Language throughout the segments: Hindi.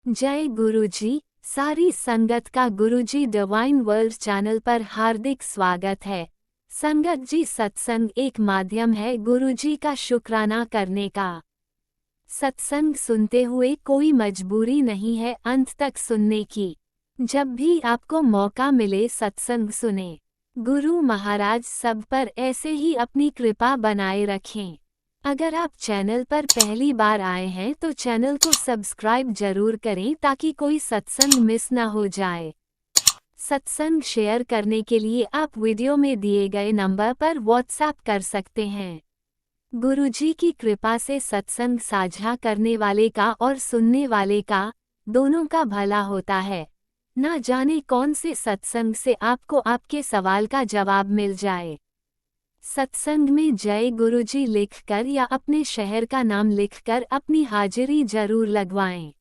जय गुरुजी। सारी संगत का गुरुजी डिवाइन वर्ल्ड चैनल पर हार्दिक स्वागत है। संगत जी, सत्संग एक माध्यम है गुरुजी का शुक्राना करने का। सत्संग सुनते हुए कोई मजबूरी नहीं है अंत तक सुनने की। जब भी आपको मौका मिले सत्संग सुने। गुरु महाराज सब पर ऐसे ही अपनी कृपा बनाए रखें। अगर आप चैनल पर पहली बार आए हैं तो चैनल को सब्सक्राइब जरूर करें ताकि कोई सत्संग मिस ना हो जाए। सत्संग शेयर करने के लिए आप वीडियो में दिए गए नंबर पर व्हाट्सएप कर सकते हैं। गुरुजी की कृपा से सत्संग साझा करने वाले का और सुनने वाले का, दोनों का भला होता है। ना जाने कौन से सत्संग से आपको आपके सवाल का जवाब मिल जाए। सत्संग में जय गुरुजी लिखकर या अपने शहर का नाम लिखकर अपनी हाजिरी जरूर लगवाएं।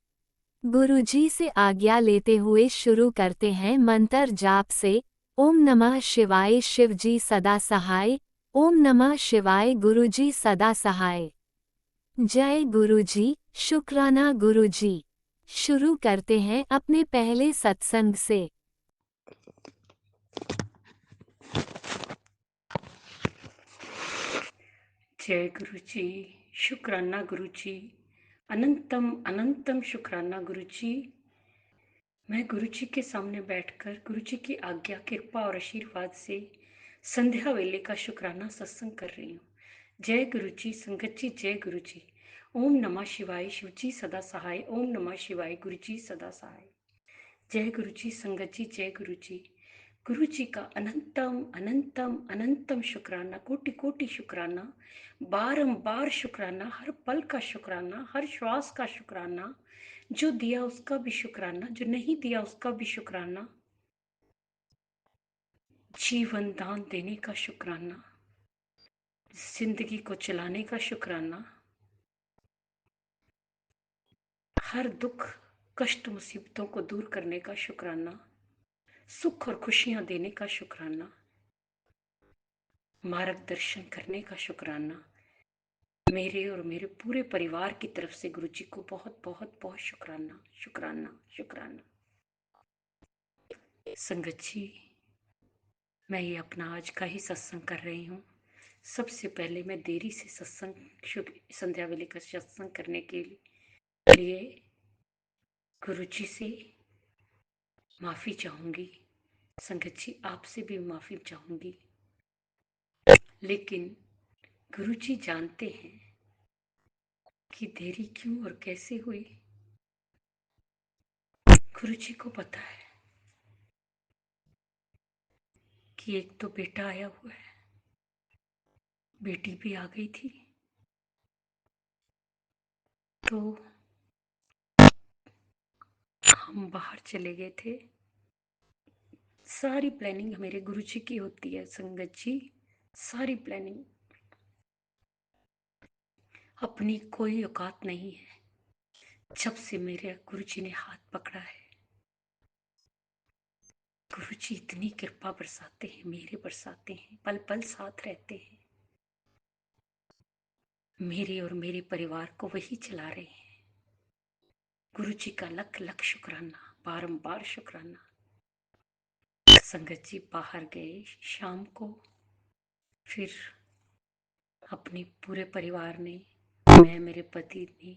गुरुजी से आज्ञा लेते हुए शुरू करते हैं मंत्र जाप से। ओम नमः शिवाय शिवजी सदा सहाय। ओम नमः शिवाय गुरुजी सदा सहाय। जय गुरुजी, शुक्राना गुरुजी। शुरू करते हैं अपने पहले सत्संग से। जय गुरु जी। शुक्राना गुरु जी। अनंतम अनंतम शुक्राना गुरु जी। मैं गुरु जी के सामने बैठकर गुरु जी की आज्ञा, कृपा और आशीर्वाद से संध्या वेले का शुक्राना सत्संग कर रही हूँ। जय गुरु जी। संगत जी जय गुरु जी। ओम नमः शिवाय शिव जी सदा सहाय। ओम नमः शिवाय गुरु जी सदा सहाय। जय गुरु जी। संगत जी जय गुरु जी। गुरु जी का अनंतम अनंतम अनंतम शुक्राना, कोटि कोटि शुक्राना, बारंबार शुक्राना, हर पल का शुक्राना, हर श्वास का शुक्राना, जो दिया उसका भी शुक्राना, जो नहीं दिया उसका भी शुक्राना, जीवन दान देने का शुक्राना, जिंदगी को चलाने का शुक्राना, हर दुख कष्ट मुसीबतों को दूर करने का शुक्राना, सुख और खुशियां देने का शुक्राना, मार्गदर्शन करने का शुक्राना। मेरे और मेरे पूरे परिवार की तरफ से गुरु जी को बहुत बहुत बहुत शुक्राना शुक्राना शुक्राना। संगत जी, मैं ये अपना आज का ही सत्संग कर रही हूँ। सबसे पहले मैं देरी से सत्संग संध्या वेले का सत्संग करने के लिए गुरु जी से माफी चाहूंगी। संगत जी, आपसे भी माफी चाहूंगी। लेकिन गुरु जी जानते हैं कि देरी क्यों और कैसे हुई। गुरु जी को पता है कि एक तो बेटा आया हुआ है, बेटी भी आ गई थी, तो हम बाहर चले गए थे। सारी प्लानिंग मेरे गुरुजी की होती है संगत जी, सारी प्लानिंग। अपनी कोई औकात नहीं है। जब से मेरे गुरुजी ने हाथ पकड़ा है, गुरुजी इतनी कृपा बरसाते हैं, मेरे बरसाते हैं, पल पल साथ रहते हैं। मेरे और मेरे परिवार को वही चला रहे हैं। गुरुजी का लख लख शुक्राना, बारंबार शुक्राना। संगत जी बाहर गए शाम को, फिर अपने पूरे परिवार ने, मैं, मेरे पति ने,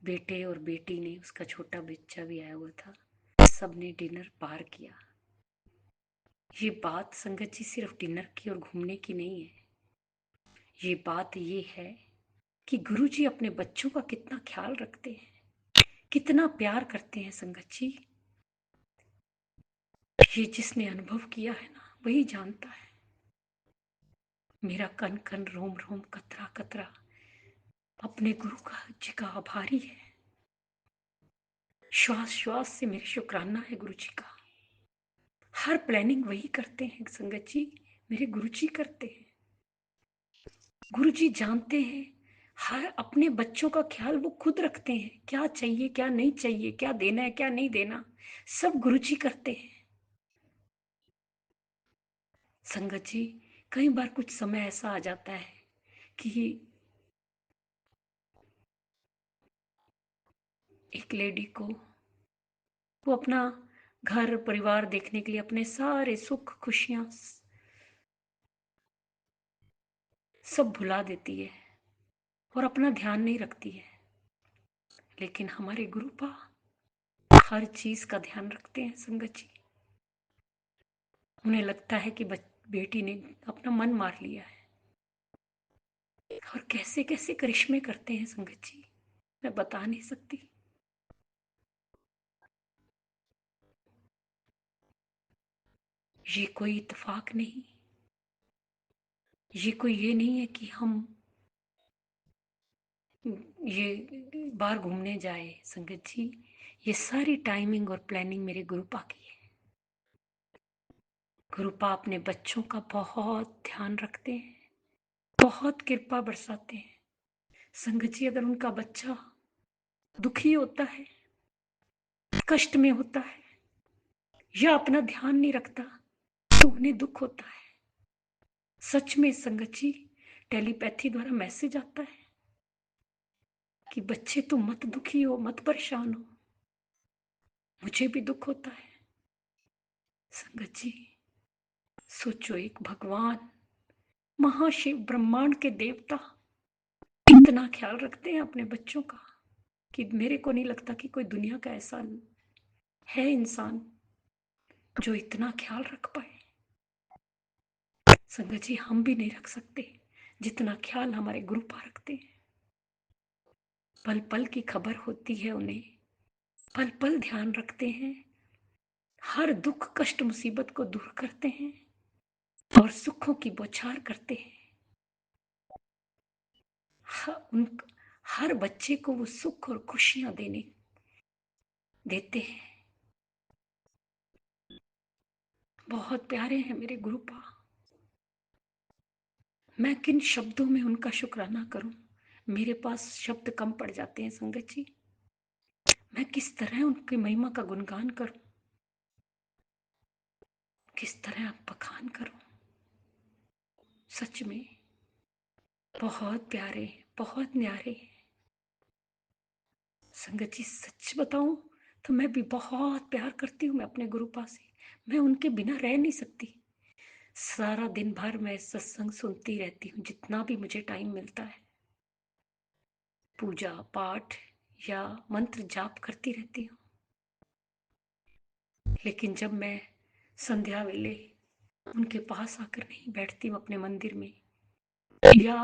बेटे और बेटी ने, उसका छोटा बच्चा भी आया हुआ था, सबने डिनर बाहर किया। ये बात संगत जी सिर्फ डिनर की और घूमने की नहीं है। ये बात ये है कि गुरुजी अपने बच्चों का कितना ख्याल रखते हैं, कितना प्यार करते हैं। संगत जी, ये जिसने अनुभव किया है ना, वही जानता है। मेरा कन कन रोम रोम कतरा कतरा अपने गुरु का जी का आभारी है। श्वास श्वास से मेरे शुक्राना है गुरु जी का। हर प्लानिंग वही करते हैं संगत जी, मेरे गुरु जी करते हैं। गुरु जी जानते हैं, हर अपने बच्चों का ख्याल वो खुद रखते हैं। क्या चाहिए क्या नहीं चाहिए, क्या देना है क्या नहीं देना, सब गुरु जी करते हैं। संगत जी, कई बार कुछ समय ऐसा आ जाता है कि एक लेडी को वो अपना घर परिवार देखने के लिए अपने सारे सुख खुशियां सब भुला देती है और अपना ध्यान नहीं रखती है। लेकिन हमारे गुरुपा हर चीज का ध्यान रखते हैं संगत जी। उन्हें लगता है कि बेटी ने अपना मन मार लिया है। और कैसे कैसे करिश्मे करते हैं संगत जी, मैं बता नहीं सकती। ये कोई इत्तेफाक नहीं, ये कोई ये नहीं है कि हम ये बाहर घूमने जाए संगत जी। ये सारी टाइमिंग और प्लानिंग मेरे गुरुपा की है। गुरुपा अपने बच्चों का बहुत ध्यान रखते हैं, बहुत कृपा बरसाते हैं। संगत जी, अगर उनका बच्चा दुखी होता है, कष्ट में होता है या अपना ध्यान नहीं रखता तो उन्हें दुख होता है। सच में संगत जी, टेलीपैथी द्वारा मैसेज आता है कि बच्चे तुम मत दुखी हो, मत परेशान हो। मुझे भी दुख होता है संगत जी। सोचो, एक भगवान महाशिव ब्रह्मांड के देवता इतना ख्याल रखते हैं अपने बच्चों का कि मेरे को नहीं लगता कि कोई दुनिया का ऐसा है इंसान जो इतना ख्याल रख पाए। संगत जी, हम भी नहीं रख सकते जितना ख्याल हमारे गुरुपा रखते हैं। पल पल की खबर होती है उन्हें, पल पल ध्यान रखते हैं, हर दुख कष्ट मुसीबत को दूर करते हैं और सुखों की बौछार करते हैं। उन हर बच्चे को वो सुख और खुशियां देते हैं। बहुत प्यारे हैं मेरे गुरुपा। मैं किन शब्दों में उनका शुक्राना करूं, मेरे पास शब्द कम पड़ जाते हैं संगत जी। मैं किस तरह उनकी महिमा का गुणगान करूं, किस तरह बखान करूं। सच में बहुत प्यारे, बहुत न्यारे। संगत जी, सच बताऊं तो मैं भी बहुत प्यार करती हूँ मैं अपने गुरुपा से। मैं उनके बिना रह नहीं सकती। सारा दिन भर मैं सत्संग सुनती रहती हूँ, जितना भी मुझे टाइम मिलता है पूजा पाठ या मंत्र जाप करती रहती हूँ। लेकिन जब मैं संध्या वेले उनके पास आकर नहीं बैठती हूँ अपने मंदिर में या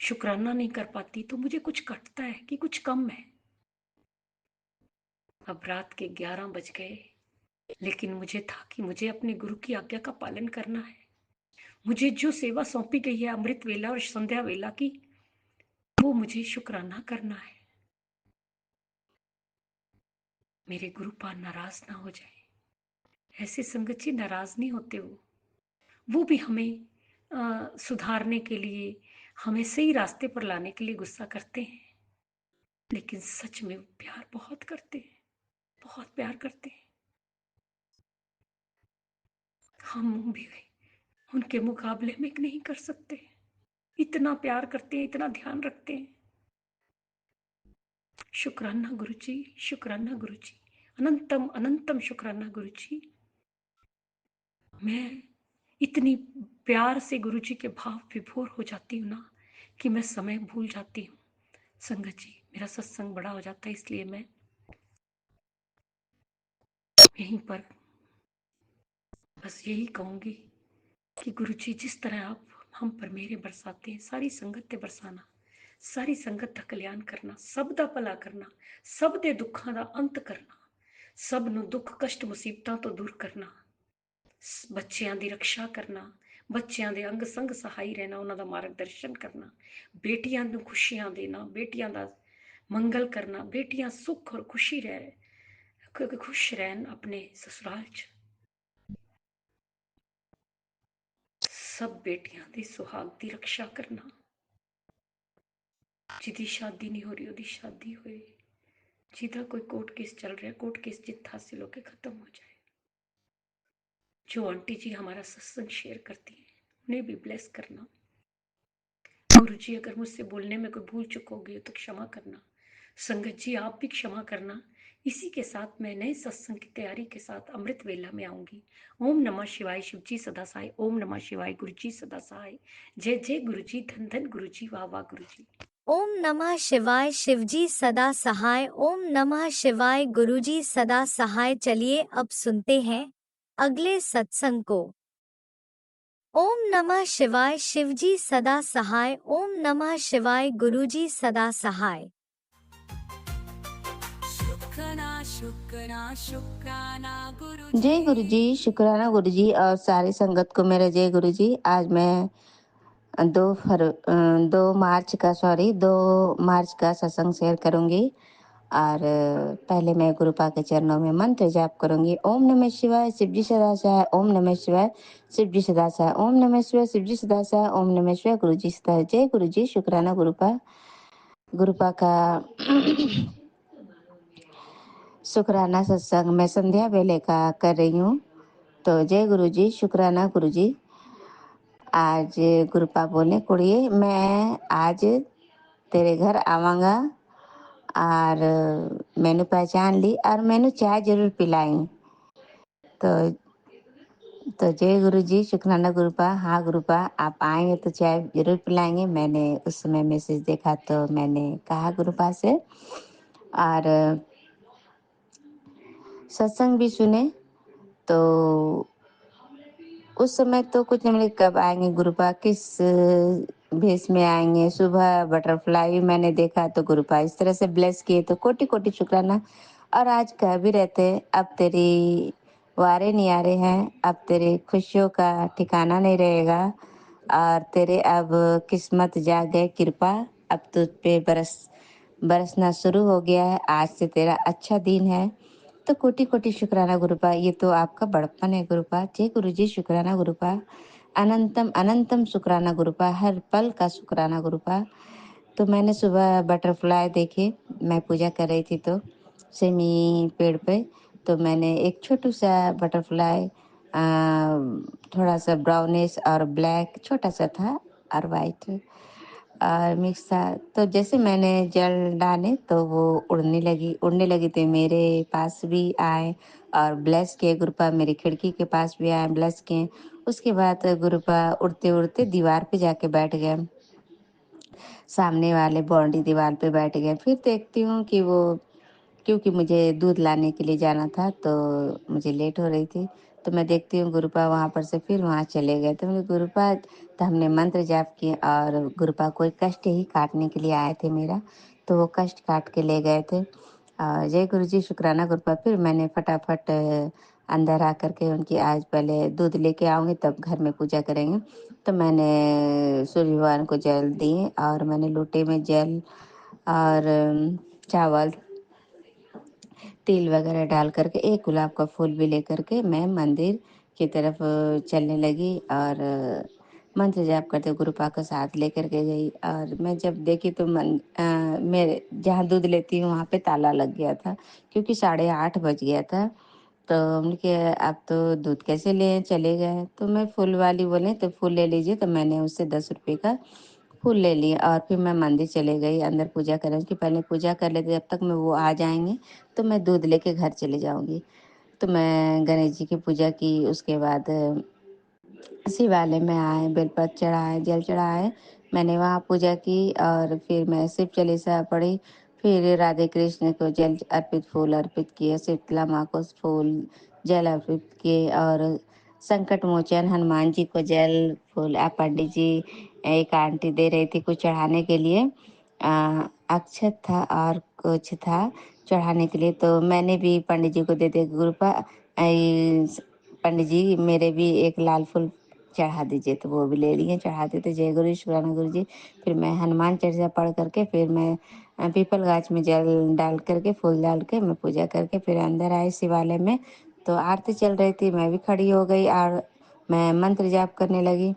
शुक्राना नहीं कर पाती तो मुझे कुछ कटता है कि कुछ कम है। अब रात के 11 बज गए, लेकिन मुझे था कि मुझे अपने गुरु की आज्ञा का पालन करना है। मुझे जो सेवा सौंपी गई है अमृत वेला और संध्या वेला की, वो मुझे शुक्राना करना है। मेरे गुरुपा नाराज ना हो जाए। ऐसे संगत जी नाराज नहीं होते। वो भी हमें सुधारने के लिए, हमें सही रास्ते पर लाने के लिए गुस्सा करते हैं, लेकिन सच में वो प्यार बहुत करते हैं, बहुत प्यार करते हैं। हम भी उनके मुकाबले में नहीं कर सकते। इतना प्यार करते हैं, इतना ध्यान रखते हैं। शुक्राना गुरु जी, शुक्राना गुरु जी, अनंतम अनंतम शुक्राना गुरु जी। मैं इतनी प्यार से गुरु जी के भाव विभोर हो जाती हूँ ना कि मैं समय भूल जाती हूँ। संगत जी, मेरा सत्संग बड़ा हो जाता है, इसलिए मैं यहीं पर बस यही कहूंगी कि गुरु जी, जिस तरह आप हम पर मेरे बरसाते हैं, सारी संगत ते बरसाना, सारी संगत का कल्याण करना, सब दा भला करना, सब दे दुखां दा अंत करना, सब ਨੂੰ ਦੁੱਖ ਕਸ਼ਟ ਮੁਸੀਬਤਾਂ ਤੋਂ ਦੂਰ ਕਰਨਾ, ਬੱਚਿਆਂ ਦੀ ਰੱਖਿਆ ਕਰਨਾ, ਬੱਚਿਆਂ ਦੇ ਅੰਗ ਸੰਗ ਸਹਾਈ ਰਹਿਣਾ, ਉਹਨਾਂ ਦਾ ਮਾਰਗਦਰਸ਼ਨ ਕਰਨਾ, ਬੇਟੀਆਂ ਨੂੰ ਖੁਸ਼ੀਆਂ ਦੇਣਾ, ਬੇਟੀਆਂ ਦਾ ਮੰਗਲ ਕਰਨਾ, ਬੇਟੀਆਂ ਸੁੱਖ ਔਰ ਖੁਸ਼ੀ ਰਹਿ खुश रहन अपने ससुराल च। सब बेटियां दी सुहाग दी रक्षा करना, जिदी शादी नहीं हो रही ओदी शादी होए, जिदा कोई कोर्ट केस चल रहा है कोर्ट केस जित हासिल होके खत्म हो जाए। जो आंटी जी हमारा सत्संग शेयर करती है उन्हें भी ब्लेस करना। गुरु जी, अगर मुझसे बोलने में कोई भूल चुक होगी तो क्षमा करना। संगत जी आप भी क्षमा करना। इसी के साथ मैं नए सत्संग की तैयारी के साथ अमृत वेला में आऊंगी। ओम नमः शिवाय, शिव जी सदा सहाय। ओम नमः शिवाय, गुरु जी सदा सहाय। जय जय गुरु जी, धन धन गुरु जी, वाह वाह गुरु जी। ओम नमः शिवाय, शिवजी सदा सहाय। ओम नमः शिवाय, गुरुजी सदा सहाय। चलिए अब सुनते हैं अगले सत्संग को। ओम नमः शिवाय, शिवजी सदा सहाय। ओम नमः शिवाय, गुरुजी सदा सहाय। शुक्राना शुक्राना शुक्राना जय गुरु जी, शुक्राना गुरु जी और सारी संगत को मेरा जय गुरु जी। आज मैं 2 मार्च का सत्संग शेयर करूंगी। और पहले मैं गुरु पा के चरणों में मंत्र जाप करूंगी। ओम नमः शिवाय, शिव जी सदा सहाय। ओम नमः शिवाय, शिव जी सदा सहाय। ओम नमः शिवाय, शिव जी सदा सहाय। ओम नमः शिवाय, गुरु जी सदा। जय गुरु जी, शुक्राना गुरु पा का शुक्राना सत्संग मैं संध्या वेले का कर रही हूँ। तो जय गुरु जी, शुक्राना गुरु जी। आज गुरुपा बोले कुड़िए मैं आज तेरे घर आवांगा और मैंने पहचान ली और मैंने चाय जरूर पिलाई। तो जय गुरु जी, शुक्राना गुरुपा। हाँ गुरुपा, आप आएंगे तो चाय जरूर पिलाएंगे। मैंने उस समय मैसेज देखा तो मैंने कहा गुरुपा से। और सत्संग भी सुने। तो उस समय तो कुछ नहीं, कब आएंगे गुरुपा, किस भेष में आएंगे। सुबह बटरफ्लाई भी मैंने देखा तो गुरुपा इस तरह से ब्लेस किए, तो कोटि कोटि शुक्राना। और आज कह भी रहते, अब तेरी वारे नहीं आ रहे हैं, अब तेरी खुशियों का ठिकाना नहीं रहेगा और तेरे अब किस्मत जाग गए, कृपा अब तुझ पे बरसना शुरू हो गया है। आज से तेरा अच्छा दिन है। तो कोटि कोटि शुक्राना गुरुपा, ये तो आपका बड़प्पन है गुरुपा। जय गुरु जी, शुक्राना गुरुपा। अनंतम अनंतम शुक्राना गुरुपा, हर पल का शुक्राना गुरुपा। तो मैंने सुबह बटरफ्लाई देखे, मैं पूजा कर रही थी तो सेमी पेड़ पे, तो मैंने एक छोटू सा बटरफ्लाई, थोड़ा सा ब्राउनिश और ब्लैक छोटा सा था और वाइट और मिक्स था। तो जैसे मैंने जल डाले तो वो उड़ने लगी तो मेरे पास भी आए और ब्लेस किए गुरुपा। मेरी खिड़की के पास भी आए, ब्लेस किए। उसके बाद गुरुपा उड़ते उड़ते दीवार पे जाके बैठ गए, सामने वाले बाउंड्री दीवार पे बैठ गए। फिर देखती हूँ कि वो, क्योंकि मुझे दूध लाने के लिए जाना था तो मुझे लेट हो रही थी, तो मैं देखती हूँ गुरुपा वहाँ पर से फिर वहाँ चले गए। तो मेरे गुरुपा, तो हमने मंत्र जाप किए और गुरुपा कोई कष्ट ही काटने के लिए आए थे मेरा, तो वो कष्ट काट के ले गए थे। जय गुरु जी, शुक्राना गुरुपा। फिर मैंने फटाफट अंदर आकर के उनकी, आज पहले दूध लेके आऊँगी तब घर में पूजा करेंगे। तो मैंने सूर्य भगवान को जल दिए और मैंने लोटे में जल और चावल तिल वगैरह डाल करके एक गुलाब का फूल भी लेकर के मैं मंदिर की तरफ चलने लगी और मंत्र जाप करते गुरुपा का साथ लेकर के गई। और मैं जब देखी तो मेरे जहाँ दूध लेती हूँ वहाँ पे ताला लग गया था, क्योंकि 8:30 बज गया था। तो उनके आप तो दूध कैसे ले चले गए, तो मैं फूल वाली बोले तो फूल ले लीजिए, तो मैंने उससे 10 रुपये का फूल ले लिए और फिर मैं मंदिर चले गई अंदर पूजा करने की। पहले पूजा कर लेते, जब तक मैं वो आ जाएंगे तो मैं दूध लेके घर चले जाऊंगी। तो मैं गणेश जी की पूजा की, उसके बाद शिवालय में आए, बेलपत्र चढ़ाए, जल चढ़ाए, मैंने वहाँ पूजा की और फिर मैं शिव चालीसा पढ़ी। फिर राधे कृष्ण को जल अर्पित, फूल अर्पित किए, शीतला माँ को फूल जल अर्पित किए और संकट मोचन हनुमान जी को जल फूल। पंडित जी, एक आंटी दे रही थी कुछ चढ़ाने के लिए, अक्षत था और कुछ था चढ़ाने के लिए, तो मैंने भी पंडित जी को दे दिया। गुरुपा पंडित जी मेरे भी एक लाल फूल चढ़ा दीजिए, तो वो भी ले लिए, चढ़ा देते। जय गुरु शुक्राना गुरु जी। फिर मैं हनुमान चालीसा पढ़ करके फिर मैं पीपल गाछ में जल डाल करके फूल डाल के मैं पूजा करके फिर अंदर आई शिवालय में। तो आरती चल रही थी, मैं भी खड़ी हो गई और मैं मंत्र जाप करने लगी।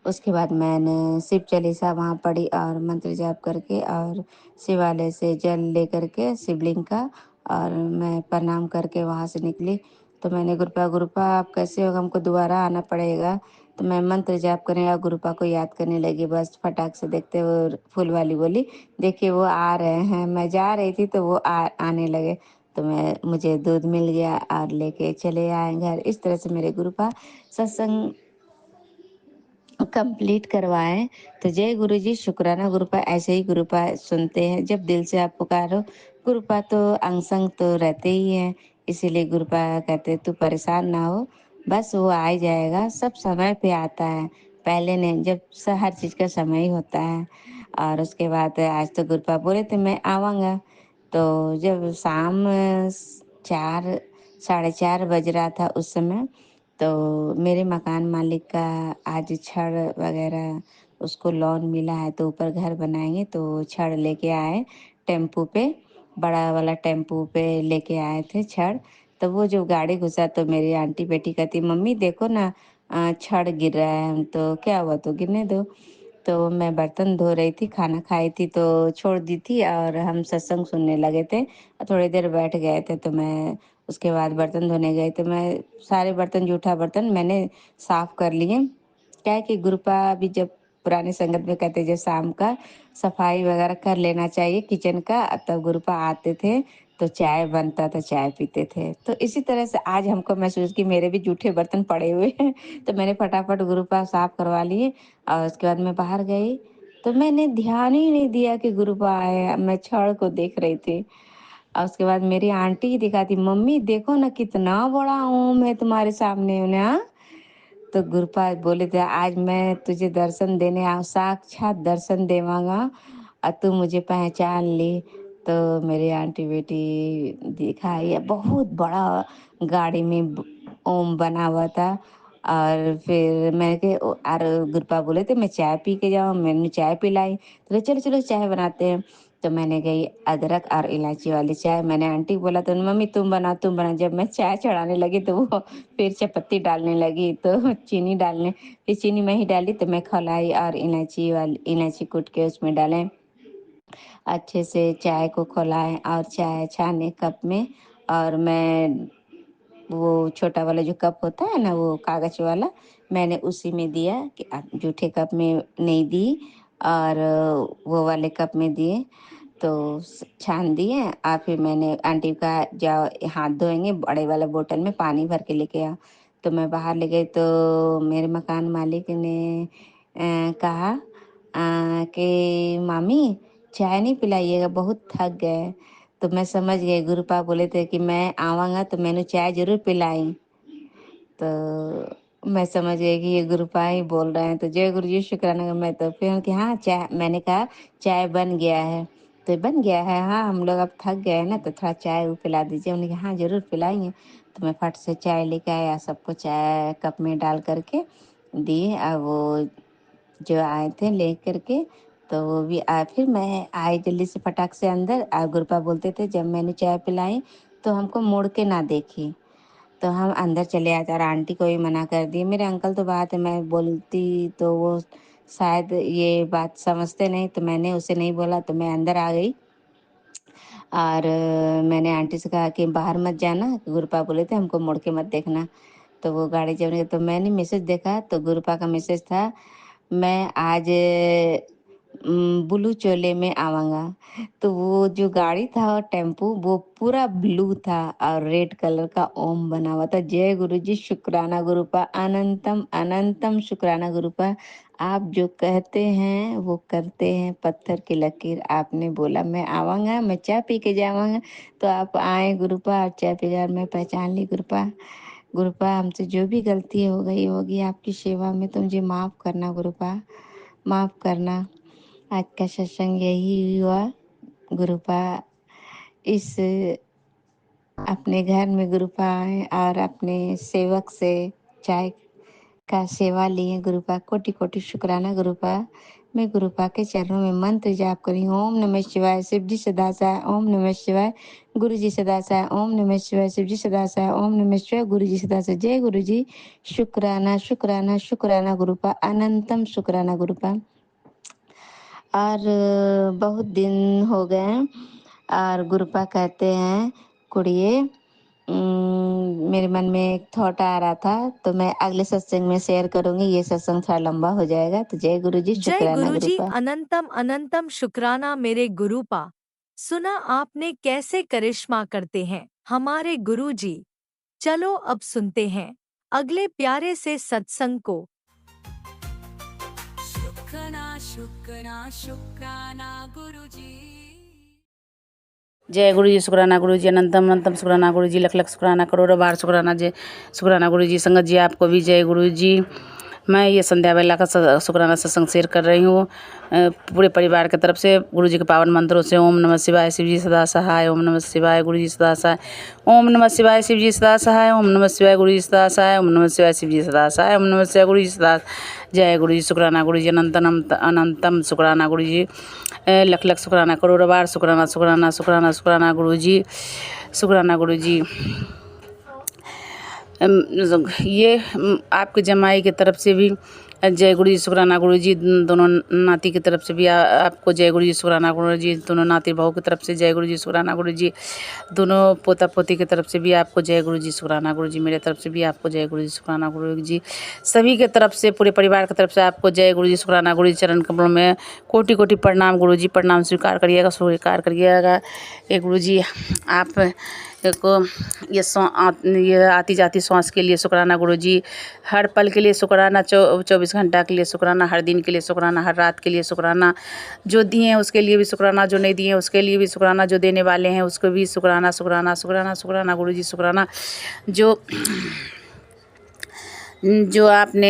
उसके बाद मैंने शिव चालीसा वहाँ पढ़ी और मंत्र जाप करके और शिवालय से जल ले करके शिवलिंग का, और मैं प्रणाम करके वहाँ से निकली। तो मैंने गुरुपा आप कैसे होगा, हमको दोबारा आना पड़ेगा, तो मैं मंत्र जाप करने और गुरुपा को याद करने लगी। बस फटाक से देखते वो फूल वाली बोली, देखिए वो आ रहे हैं। मैं जा रही थी तो वो आने लगे। तो मुझे दूध मिल गया और लेके चले आए घर। इस तरह से मेरे गुरुपा सत्संग कंप्लीट करवाएं। तो जय गुरु जी, शुक्राना गुरुपा। ऐसे ही गुरुपा सुनते हैं, जब दिल से आप पुकारो गुरुपा तो अंग संग तो रहते ही हैं। इसीलिए गुरुपा कहते तू परेशान ना हो, बस वो आ ही जाएगा, सब समय पे आता है। पहले नहीं, जब हर चीज़ का समय ही होता है। और उसके बाद आज तो गुरुपा बोले थे मैं आवांगा। तो जब शाम 4 4:30 बज रहा था उस समय, तो मेरे मकान मालिक का आज छड़ वगैरह उसको लोन मिला है, तो ऊपर घर बनाएंगे। तो छड़ लेके आए टेम्पू पे, बड़ा वाला टेम्पू पे लेके आए थे छड़। तो वो जो गाड़ी घुसा तो मेरी आंटी बेटी कहती मम्मी देखो ना, छड़ गिर रहा है। तो क्या हुआ, तो गिरने दो। तो मैं बर्तन धो रही थी, खाना खाई थी तो छोड़ दी थी, और हम सत्संग सुनने लगे थे और थोड़ी देर बैठ गए थे। तो मैं उसके बाद बर्तन धोने गई, तो मैं सारे बर्तन, जूठा बर्तन मैंने साफ कर लिए। क्या है कि गुरुपा भी जब पुराने संगत में कहते जब शाम का सफाई वगैरह कर लेना चाहिए किचन का, तब गुरुपा आते थे तो चाय बनता था, चाय पीते थे। तो इसी तरह से आज हमको महसूस कि मेरे भी जूठे बर्तन पड़े हुए हैं तो मैंने फटाफट गुरुपा साफ करवा लिए। और उसके बाद मैं बाहर गई, तो मैंने ध्यान ही नहीं दिया कि गुरुपा आए, मैं छड़ को देख रही थी। और उसके बाद मेरी आंटी ही दिखाती मम्मी देखो ना कितना बड़ा ओम है तुम्हारे सामने उन्हें। हाँ, तो गुरुपाद बोले थे आज मैं तुझे दर्शन देने आऊँ, साक्षात दर्शन देवांगा और तू मुझे पहचान ली। तो मेरी आंटी बेटी दिखाई है, बहुत बड़ा गाड़ी में ओम बना हुआ था। और फिर मैंने कहा और गुरुपा बोले थे मैं चाय पी के जाऊँ, मैंने चाय पिलाई। तो चलो चलो चाय बनाते हैं। तो मैंने गई अदरक और इलायची वाली चाय। मैंने आंटी को बोला तो मम्मी तुम बना तुम बना। जब मैं चाय चढ़ाने लगी तो वो फिर चायपत्ती डालने लगी, तो चीनी डालने, फिर चीनी मैं ही डाली। तो मैं खलाई और इलायची कूट के उसमें डालें, अच्छे से चाय को खौलाएं और चाय छाने कप में। और मैं वो छोटा वाला जो कप होता है ना, वो कागज वाला, मैंने उसी में दिया कि आप जूठे कप में नहीं दी, और वो वाले कप में दिए। तो छान दिए। और फिर मैंने आंटी का जाओ हाथ धोएंगे, बड़े वाला बोतल में पानी भर के लेके आओ। तो मैं बाहर ले गई तो मेरे मकान मालिक ने कहा कि मामी चाय नहीं पिलाइएगा, बहुत थक गए। तो मैं समझ गई गुरुपा बोले थे कि मैं आवांगा तो मैंने चाय जरूर पिलाई। तो मैं समझ गई कि ये गुरुपा ही बोल रहे हैं। तो जय गुरु जी, शुक्राना। मैं तो फिर कि हाँ चाय, मैंने कहा चाय बन गया है। तो बन गया है, हाँ हम लोग अब थक गए ना तो थोड़ा चाय वो पिला दीजिए। उन्होंने कहा हाँ जरूर पिलाएंगे। तो मैं फट से चाय लेके आया, सबको चाय कप में डाल करके दी। और वो जो आए थे ले करके, तो वो भी आए। फिर मैं आई जल्दी से फटाक से अंदर। और गुरुपा बोलते थे जब मैंने चाय पिलाई तो हमको मुड़ के ना देखी। तो हम अंदर चले आते और आंटी को भी मना कर दी। मेरे अंकल तो बात है मैं बोलती तो वो शायद ये बात समझते नहीं, तो मैंने उसे नहीं बोला। तो मैं अंदर आ गई और मैंने आंटी से कहा कि बाहर मत जाना, गुरुपा बोले थे हमको मुड़ के मत देखना। तो वो गाड़ी जब तो मैंने मैसेज देखा तो गुरुपा का मैसेज था मैं आज ब्लू चोले में आवांगा। तो वो जो गाड़ी था और टेम्पू वो पूरा ब्लू था और रेड कलर का ओम बना हुआ था। जय गुरु जी, शुक्राना गुरुपा, अनंतम अनंतम शुक्राना गुरुपा। आप जो कहते हैं वो करते हैं, पत्थर की लकीर। आपने बोला मैं आवांगा, मैं चाय पी के जावांगा, तो आप आए गुरुपा। आप चाय पी गए, मैं पहचान ली गुरुपा। गुरुपा हमसे जो भी गलती हो गई होगी आपकी सेवा में तो मुझे माफ़ करना गुरुपा, माफ़ करना। आज का सत्संग यही हुआ गुरुपा। इस अपने घर में गुरुपा आए और अपने सेवक से चाय का सेवा लिए गुरुपा। कोटि कोटि शुक्राना गुरुपा। मैं गुरुपा के चरणों में मंत्र जाप करी। ओम नमः शिवाय, शिव जी सदा सहाय। ओम नमः शिवाय, गुरु जी सदा सहाय। ओम नमः शिवाय, शिव जी सदा सहाय। ओम नमः शिवाय, गुरु जी सदा सहाय। जय गुरु जी, शुक्राना शुक्राना शुक्राना गुरुपा, अनंतम शुक्राना गुरुपा। और बहुत दिन हो गए और गुरुपा कहते हैं कुड़िए मेरे मन में एक थॉट आ रहा था, तो मैं अगले सत्संग में शेयर करूंगी। ये सत्संग थोड़ा लंबा हो जाएगा। तो जय गुरु जी, जय शुक्राना गुरुजी, गुरुपा। अनंतम अनंतम शुक्राना मेरे गुरुपा। सुना आपने कैसे करिश्मा करते हैं हमारे गुरुजी। चलो अब सुनते हैं अगले प्यारे से सत्संग को। शुक्राना शुक्राना शुक्राना गुरुजी। जय गुरु जी, शुक्राना गुरु जी, अनंतम अनंतम शुक्राना गुरु जी, लख लख शुक्राना, करोड़ों बार शुक्राना। जय शुक्राना गुरु जी। संगत जी आपको भी जय गुरु जी। मैं ये संध्या बेला का शुक्राना सत्संग शेयर कर रही हूँ पूरे परिवार की तरफ से। गुरु जी के पावन मंत्रों से ओम नमः शिवाय, शिव जी सदा सहाय, ओम नमः शिवाय, गुरु जी सदा सहाय, ओम नमः शिवाय, शिव जी सदा सहाय, ओम नमः शिवाय, गुरु जी सदा सहाय, ओम नमः शिवाय, शिव जी सदा सहाय, ओम नमः शिवाय, गुरु जी सदा। जय गुरु जी, शुक्राना गुरु जी, अनंतम अनंतम शुक्राना गुरु जी, लख लख शुक्राना, करोड़ों बार शुक्राना शुक्राना शुक्राना शुक्राना गुरु जी, शुक्राना गुरु जी। ये आपके जमाई की तरफ से भी जय गुरु जी, शुक्राना गुरु जी। दोनों नाती की तरफ से भी आपको जय गुरु जी, शुक्राना गुरु जी। दोनों नाती बहू की तरफ से जय गुरु जी, शुक्राना गुरु जी। दोनों पोता पोती की तरफ से भी आपको जय गुरु जी, शुक्राना गुरु जी। मेरे तरफ से भी आपको जय गुरु जी, शुक्राना गुरु जी। सभी के तरफ से, पूरे परिवार की तरफ से आपको जय गुरु जी, शुक्राना गुरु जी। चरण कमलों में कोटि कोटि प्रणाम गुरु जी, प्रणाम स्वीकार करिएगा, स्वीकार करिएगा। ये गुरु जी आप को ये आती जाती सांस के लिए शुक्राना गुरु जी, हर पल के लिए शुक्राना, 24 घंटा के लिए शुक्राना, हर दिन के लिए शुक्राना, हर रात के लिए शुक्राना। जो दिए हैं उसके लिए भी शुक्राना, जो नहीं दिए हैं उसके लिए भी शुक्राना, जो देने वाले हैं उसको भी शुक्राना शुक्राना शुक्राना शुक्राना गुरु जी, शुक्राना। जो आपने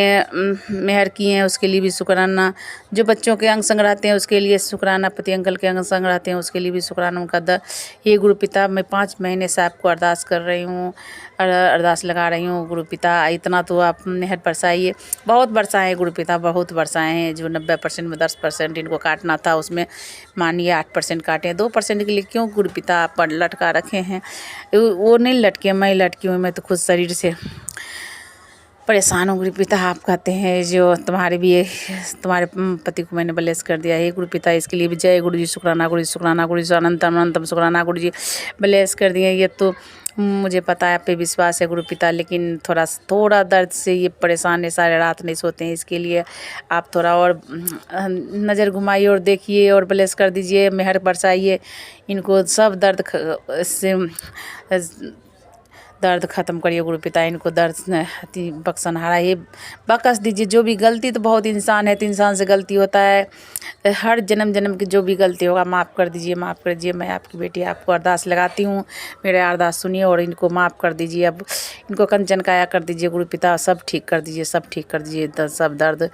मेहर किए हैं उसके लिए भी शुक्राना। जो बच्चों के अंग संग रहते हैं उसके लिए शुक्राना, पति अंकल के अंग संग रहते हैं उसके लिए भी शुक्राना। उनका ये गुरु पिता, मैं 5 महीने से आपको अरदास कर रही हूँ, अरदास लगा रही हूँ। गुरु पिता इतना तो आप मेहर बरसाइए। बहुत बरसाए गुरु पिता, बहुत बरसाए हैं। जो 90% में 10% इनको काटना था, उसमें मानिए 8% काटे, 2% के लिए क्यों गुरु पिता आप पर लटका रखे हैं। वो नहीं लटके, मैं लटकी हूँ। मैं तो खुद शरीर से परेशान हूँ गुरु पिता। आप कहते हैं जो तुम्हारे भी तुम्हारे पति को मैंने ब्लेस कर दिया है गुरु पिता, इसके लिए भी जय गुरु जी, शुक्राना गुरु जी, शुक्राना गुरु जी, अनंतम अनंतम शुक्राना गुरु जी। ब्लेस कर दिए, ये तो मुझे पता है, आप पे विश्वास है गुरु पिता। लेकिन थोड़ा दर्द से ये परेशान है, सारे रात नहीं सोते हैं। इसके लिए आप थोड़ा और नज़र घुमाइए और देखिए और ब्लेस कर दीजिए, मेहर बरसाइए इनको। सब दर्द से दर्द ख़त्म करिए गुरु पिता। इनको दर्द बख्शनहारा ये बख्श दीजिए। जो भी गलती, तो बहुत इंसान है तो इंसान से गलती होता है। हर जन्म जन्म की जो भी गलती होगा माफ़ कर दीजिए, माफ़ कर दीजिए। मैं आपकी बेटी आपको अरदास लगाती हूँ, मेरे अरदास सुनिए और इनको माफ़ कर दीजिए। अब इनको कंचन काया कर दीजिए गुरु पिता, सब ठीक कर दीजिए, सब ठीक कर दीजिए। सब दर्द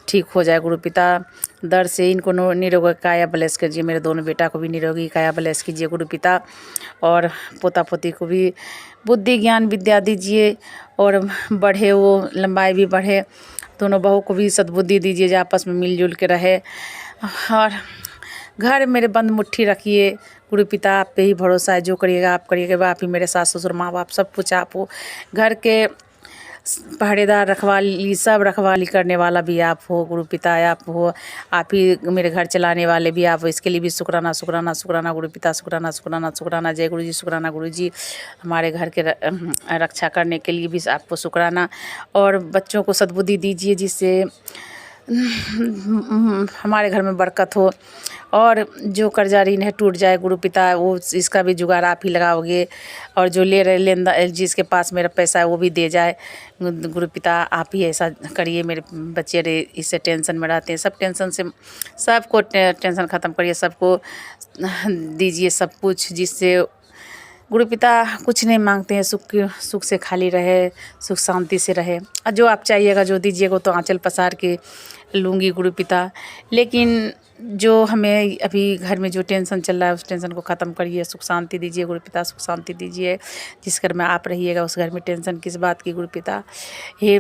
ठीक हो जाए गुरु पिता। दर्द से इनको निरोगी काया ब्लेस कीजिए। मेरे दोनों बेटा को भी निरोगी काया ब्लेस कीजिए गुरु पिता। और पोता पोती को भी बुद्धि ज्ञान विद्या दीजिए और बढ़े, वो लंबाई भी बढ़े। दोनों बहू को भी सद्बुद्धि दीजिए जो आपस में मिलजुल के रहे। और घर मेरे बंद मुट्ठी रखिए गुरु पिता। आप पे ही भरोसा है, जो करिएगा आप करिएगा। आप ही मेरे सास ससुर माँ बाप सब कुछ आप हो। घर के पहरेदार, रखवाली, सब रखवाली करने वाला भी आप हो गुरु पिता, आप हो। आप ही मेरे घर चलाने वाले भी आप हो। इसके लिए भी शुक्राना शुक्राना शुक्राना गुरु पिता, शुक्राना शुक्राना शुक्राना। जय गुरु जी, शुक्राना गुरु जी। हमारे घर के रक्षा करने के लिए भी आपको शुक्राना। और बच्चों को सद्बुद्धि दीजिए जिससे हमारे घर में बरकत हो। और जो कर्जा ऋण है टूट जाए गुरु पिता, वो इसका भी जुगाड़ आप ही लगाओगे। और जो ले रहे लेनदार, जिसके पास मेरा पैसा है वो भी दे जाए गुरु पिता। आप ही ऐसा करिए। मेरे बच्चे इससे टेंशन में रहते हैं, सब टेंशन से सबको टेंशन ख़त्म करिए। सबको दीजिए सब कुछ, जिससे गुरु पिता कुछ नहीं मांगते हैं, सुख से खाली रहे, सुख शांति से रहे। और जो आप चाहिएगा, जो दीजिएगा तो आंचल पसार के लूँगी गुरु पिता। लेकिन जो हमें अभी घर में जो टेंशन चल रहा है उस टेंशन को ख़त्म करिए, सुख शांति दीजिए गुरु पिता, सुख शांति दीजिए। जिस घर में आप रहिएगा उस घर में टेंशन किस बात की गुरु पिता। हे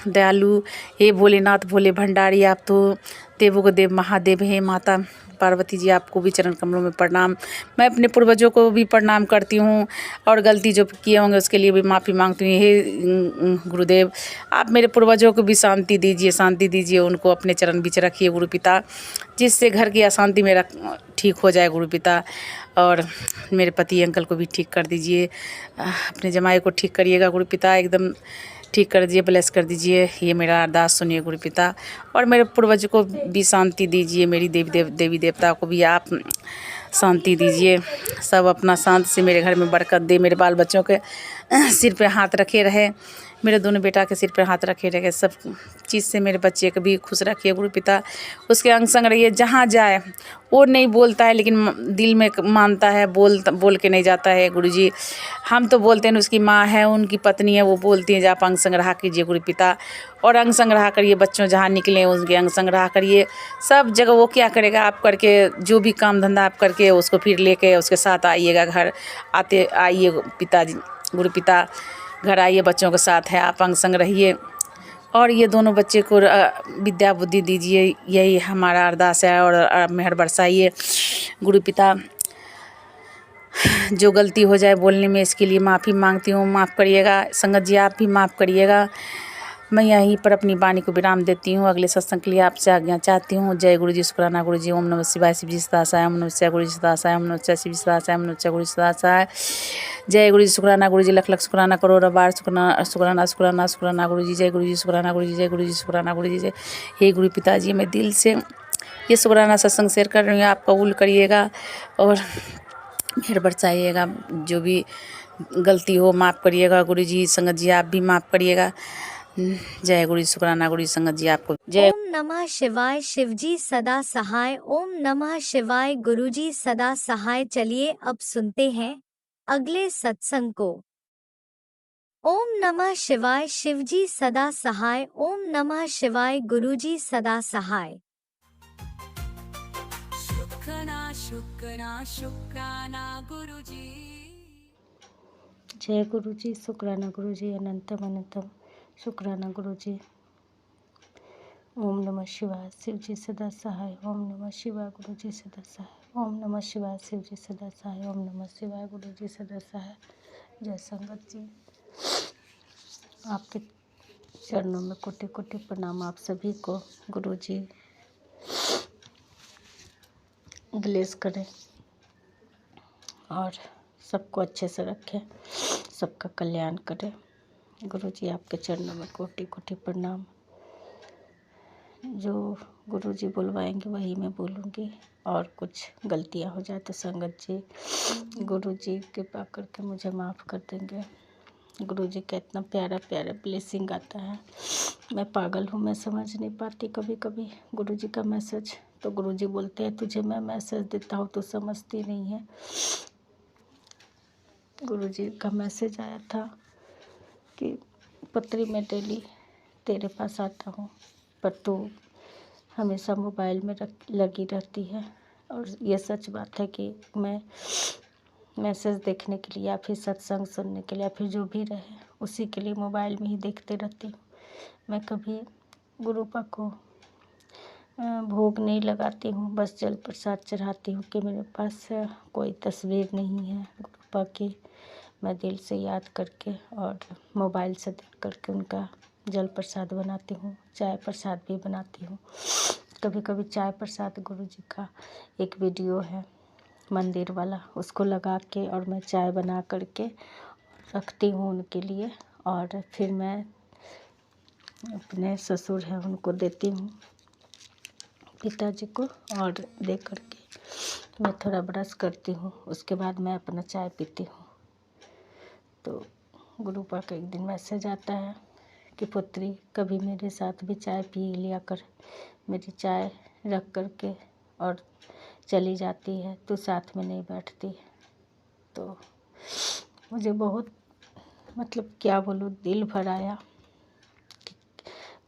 दयालु, हे भोलेनाथ भोले भंडारी, आप तो देवों के देव महादेव हैं। माता पार्वती जी आपको भी चरण कमलों में प्रणाम। मैं अपने पूर्वजों को भी प्रणाम करती हूँ और गलती जो किए होंगे उसके लिए भी माफ़ी मांगती हूँ। हे गुरुदेव, आप मेरे पूर्वजों को भी शांति दीजिए, उनको अपने चरण बीच रखिए गुरु पिता, जिससे घर की अशांति मेरा ठीक हो जाए गुरु पिता। और मेरे पति अंकल को भी ठीक कर दीजिए, अपने जमाई को ठीक करिएगा गुरु पिता, एकदम ठीक कर दीजिए, ब्लेस कर दीजिए। ये मेरा अरदास सुनिए गुरु पिता। और मेरे पूर्वज को भी शांति दीजिए, मेरी देवी देवता को भी आप शांति दीजिए। सब अपना शांत से मेरे घर में बरकत दे, मेरे बाल बच्चों के सिर पे हाथ रखे रहे, मेरे दोनों बेटा के सिर पे हाथ रखे रहे, सब चीज़ से मेरे बच्चे को भी खुश रखिए गुरु पिता। उसके अंग संग रहिए, जहाँ जाए वो नहीं बोलता है लेकिन दिल में मानता है, बोल के नहीं जाता है गुरुजी। हम तो बोलते हैं उसकी माँ है, उनकी पत्नी है, वो बोलती है आप अंग संग्रह कीजिए गुरु पिता, और अंग संग्रह करिए। बच्चों जहाँ निकले उनके अंग संग्रह करिए, सब जगह वो क्या करेगा आप करके, जो भी काम धंधा आप करके उसको फिर लेके उसके साथ आइएगा घर, आइए पिताजी गुरु पिता, घर आइए, बच्चों के साथ है आप अंग संग रहिए। और ये दोनों बच्चे को विद्या बुद्धि दीजिए, यही हमारा अरदास है। और मेहर बरसाइए गुरु पिता। जो गलती हो जाए बोलने में, इसके लिए माफ़ी मांगती हूँ, माफ़ करिएगा। संगत जी आप भी माफ़ करिएगा। मैं यहीं पर अपनी वाणी को विराम देती हूँ। अगले सत्संग के लिए आपसे आज्ञा चाहती हूँ। जय गुरु जी, शुक्राना गुरु जी। ओम नमः शिवाय, शिव जी सदासाय, ओम नमः शिवाय गुरु जी सदासाय, ओम नमः शिवाय शिव जी सदासाय, ओम नमः शिवाय गुरु जी सदासाय। जय गुरु जी, शुक्राना गुरु जी, लख लख शुक्राना, करोड़ बार शुक्राना गुरु जी। जय गुरु जी, शुक्राना गुरु जी, जय गुरु जी, शुक्राना गुरु जी, जय। हे गुरु पिताजी, मैं दिल से ये शुक्राना सत्संग शेयर कर रही हूँ, आप कबूल करिएगा और मेहर बरसाइएगा। जो भी गलती हो माफ़ करिएगा गुरु जी। संगत जी आप भी माफ़ करिएगा। जय गुरु जी, शुक्राना गुरु जी। संगत जी आपको जय। ओम नमः शिवाय, शिवजी सदा सहाय। ओम नमः शिवाय, गुरुजी सदा सहाय। चलिए अब सुनते हैं अगले सत्संग को। ओम नमः शिवाय, शिवजी सदा सहाय। ओम नमः शिवाय, गुरुजी सदा सहाय। शुक्राना गुरुजी। जय गुरु जी, शुक्राना गुरु जी, अनंतम अनंतम शुक्राना गुरु जी। ओम नमः शिवाय, शिव जी सदा सहाय। ओम नमः शिवाय, गुरु जी सदा सहाय। ओम नमः शिवाय, शिव जी सदा सहाय। ओम नमः शिवाय, गुरु जी सदा सहाय। जय संगत जी, आपके चरणों में कोटि कोटि प्रणाम। आप सभी को गुरु जी ब्लेस करें और सबको अच्छे से रखें, सबका कल्याण करें। गुरु जी आपके चरणों में कोटि कोटि प्रणाम। जो गुरु जी बुलवाएंगे वही मैं बोलूँगी, और कुछ गलतियाँ हो जाए तो संगत जी गुरु जी कृपा करके मुझे माफ़ कर देंगे। गुरु जी का इतना प्यारा प्यारा ब्लेसिंग आता है, मैं पागल हूँ, मैं समझ नहीं पाती कभी कभी गुरु जी का मैसेज। तो गुरु जी बोलते हैं तुझे मैं मैसेज देता हूँ तो समझती नहीं है। गुरु जी का मैसेज आया था कि पत्री में डेली तेरे पास आता हूँ, पर तू हमेशा मोबाइल में लगी रहती है। और ये सच बात है कि मैं मैसेज देखने के लिए या फिर सत्संग सुनने के लिए या फिर जो भी रहे उसी के लिए मोबाइल में ही देखते रहती हूँ। मैं कभी गुरुपा को भोग नहीं लगाती हूँ, बस जल प्रसाद चढ़ाती हूँ कि मेरे पास कोई तस्वीर नहीं है गुरुपा की। मैं दिल से याद करके और मोबाइल से देख करके उनका जल प्रसाद बनाती हूँ, चाय प्रसाद भी बनाती हूँ। कभी कभी चाय प्रसाद गुरु जी का एक वीडियो है मंदिर वाला, उसको लगा के और मैं चाय बना करके रखती हूँ उनके लिए, और फिर मैं अपने ससुर हैं उनको देती हूँ, पिताजी को, और दे करके मैं थोड़ा ब्रश करती हूँ। उसके बाद मैं अपना चाय पीती हूँ। तो गुरुपा का एक दिन मैसेज आता है कि पुत्री कभी मेरे साथ भी चाय पी लिया कर, मेरी चाय रख करके और चली जाती है, तो साथ में नहीं बैठती। तो मुझे बहुत क्या बोलूँ, दिल भर आया।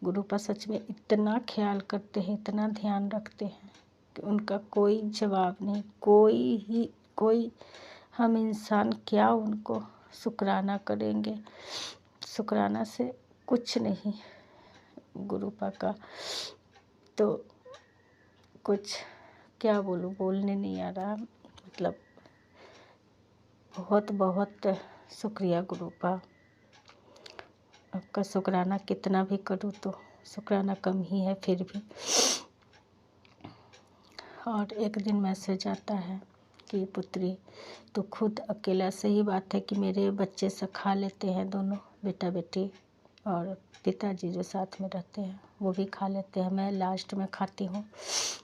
गुरुपा सच में इतना ख्याल करते हैं, इतना ध्यान रखते हैं कि उनका कोई जवाब नहीं, कोई हम इंसान क्या उनको शुक्राना करेंगे, शुक्राना से कुछ नहीं गुरुपा का। तो कुछ क्या बोलूँ, बोलने नहीं आ रहा। मतलब बहुत बहुत शुक्रिया गुरुपा। आपका शुक्राना कितना भी करूँ तो शुक्राना कम ही है फिर भी। और एक दिन मैसेज आता है कि पुत्री तो खुद अकेला, सही बात है कि मेरे बच्चे से खा लेते हैं दोनों, बेटा बेटी, और पिताजी जो साथ में रहते हैं वो भी खा लेते हैं। मैं लास्ट में खाती हूँ।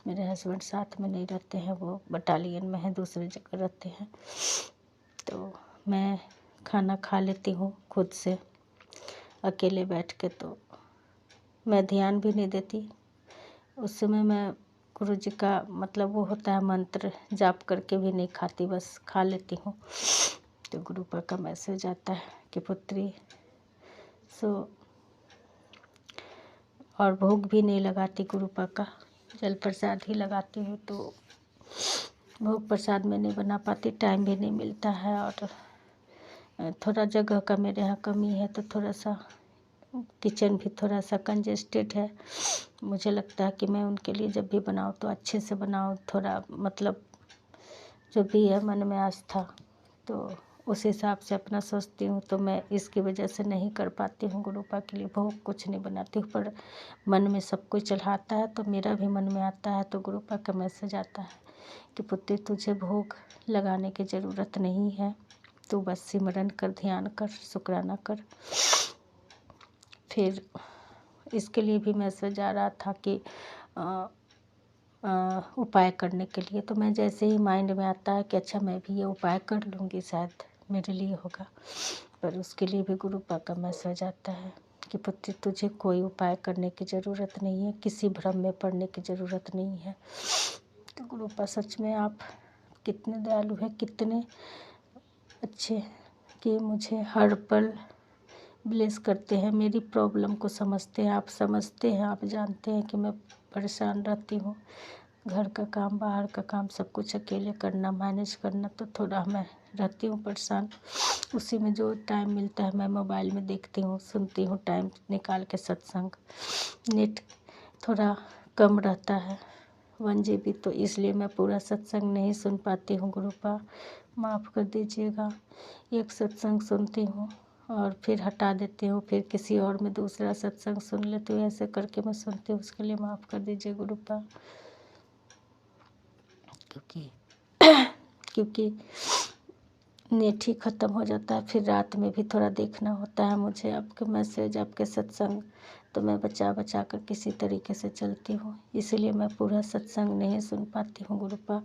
मेरे हस्बैंड साथ में नहीं रहते हैं, वो बटालियन में हैं, दूसरी जगह रहते हैं। तो मैं खाना खा लेती हूँ खुद से अकेले बैठ के। तो मैं ध्यान भी नहीं देती उस समय। मैं गुरु जी का मतलब वो होता है मंत्र जाप करके भी नहीं खाती, बस खा लेती हूँ। तो गुरुपा का मैसेज आता है कि पुत्री सो, और भोग भी नहीं लगाती गुरुपा का, जल प्रसाद ही लगाती हूँ। तो भोग प्रसाद में नहीं बना पाती, टाइम भी नहीं मिलता है, और थोड़ा जगह का मेरे यहाँ कमी है, तो थोड़ा सा किचन भी थोड़ा सा कंजेस्टेड है। मुझे लगता है कि मैं उनके लिए जब भी बनाऊँ तो अच्छे से बनाऊँ, थोड़ा मतलब जो भी है मन में आस्था, तो उस हिसाब से अपना सोचती हूँ। तो मैं इसकी वजह से नहीं कर पाती हूँ गुरुपा के लिए भोग, कुछ नहीं बनाती हूँ। पर मन में सब कुछ चढ़ाता है तो मेरा भी मन में आता है। तो गुरुपा का मैसेज आता है कि पुत्री तुझे भोग लगाने की ज़रूरत नहीं है, तू बस सिमरन कर, ध्यान कर, शुक्राना कर। फिर इसके लिए भी मैसेज आ रहा था कि उपाय करने के लिए। तो मैं जैसे ही माइंड में आता है कि अच्छा मैं भी ये उपाय कर लूँगी, शायद मेरे लिए होगा। पर उसके लिए भी गुरुपा का मैसेज आता है कि पुत्री तुझे कोई उपाय करने की ज़रूरत नहीं है, किसी भ्रम में पड़ने की ज़रूरत नहीं है। तो गुरुपा सच में आप कितने दयालु हैं, कितने अच्छे कि मुझे हर पल ब्लेस करते हैं, मेरी प्रॉब्लम को समझते हैं। आप समझते हैं, आप जानते हैं कि मैं परेशान रहती हूँ। घर का काम, बाहर का काम, सब कुछ अकेले करना, मैनेज करना, तो थोड़ा मैं रहती हूँ परेशान। उसी में जो टाइम मिलता है मैं मोबाइल में देखती हूँ, सुनती हूँ, टाइम निकाल के सत्संग। नेट थोड़ा कम रहता है 1 GB, तो इसलिए मैं पूरा सत्संग नहीं सुन पाती हूँ गुरुपा, माफ़ कर दीजिएगा। एक सत्संग सुनती हूँ और फिर हटा देती हूँ, फिर किसी और में दूसरा सत्संग सुन लेती हूँ, ऐसे करके मैं सुनती हूँ। उसके लिए माफ़ कर दीजिए गुरुपा। क्योंकि नेट ही ख़त्म हो जाता है, फिर रात में भी थोड़ा देखना होता है मुझे आपके मैसेज, आपके सत्संग। तो मैं बचा बचा कर किसी तरीके से चलती हूँ, इसीलिए मैं पूरा सत्संग नहीं सुन पाती हूँ गुरुपा।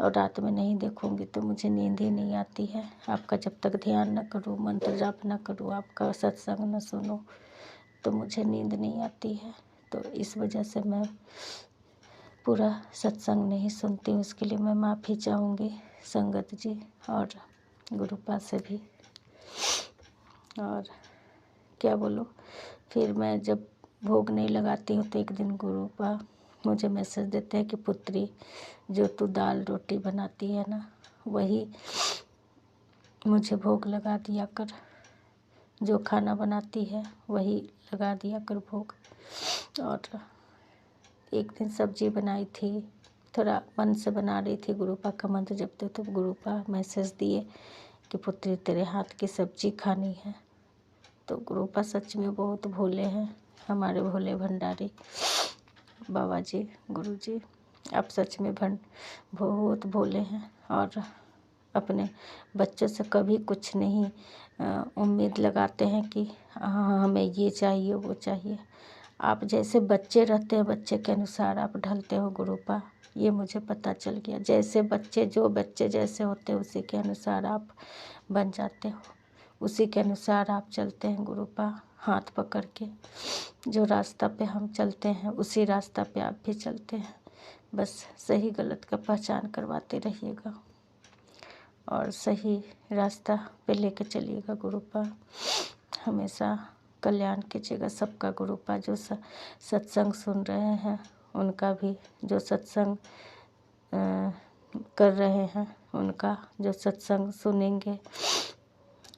और रात में नहीं देखूँगी तो मुझे नींद ही नहीं आती है। आपका जब तक ध्यान न करूँ, मंत्र जाप न करूँ, आपका सत्संग न सुनूँ, तो मुझे नींद नहीं आती है। तो इस वजह से मैं पूरा सत्संग नहीं सुनती हूँ। उसके लिए मैं माफ़ी चाहूँगी संगत जी और गुरुपा से भी। और क्या बोलूँ, फिर मैं जब भोग नहीं लगाती हूँ तो एक दिन गुरुपा मुझे मैसेज देते हैं कि पुत्री जो तू दाल रोटी बनाती है ना, वही मुझे भोग लगा दिया कर। जो खाना बनाती है वही लगा दिया कर भोग। और एक दिन सब्जी बनाई थी, थोड़ा मन से बना रही थी, गुरुपा का मंत्र जपते तो गुरुपा मैसेज दिए कि पुत्री तेरे हाथ की सब्जी खानी है। तो गुरुपा सच में बहुत भोले हैं, हमारे भोले भंडारी बाबा जी, गुरु जी। आप सच में बहुत भोले हैं और अपने बच्चों से कभी कुछ नहीं उम्मीद लगाते हैं कि हाँ हमें ये चाहिए वो चाहिए। आप जैसे बच्चे रहते हैं, बच्चे के अनुसार आप ढलते हो गुरुपा, ये मुझे पता चल गया। जैसे बच्चे, जो बच्चे जैसे होते हैं उसी के अनुसार आप बन जाते हो, उसी के अनुसार आप चलते हैं गुरुपा। हाथ पकड़ के जो रास्ता पे हम चलते हैं उसी रास्ता पे आप भी चलते हैं। बस सही गलत का पहचान करवाते रहिएगा और सही रास्ता पे लेके चलिएगा गुरुपा। हमेशा कल्याण कीजिएगा सबका गुरुपा। जो सत्संग सुन रहे हैं उनका भी, जो सत्संग कर रहे हैं उनका, जो सत्संग सुनेंगे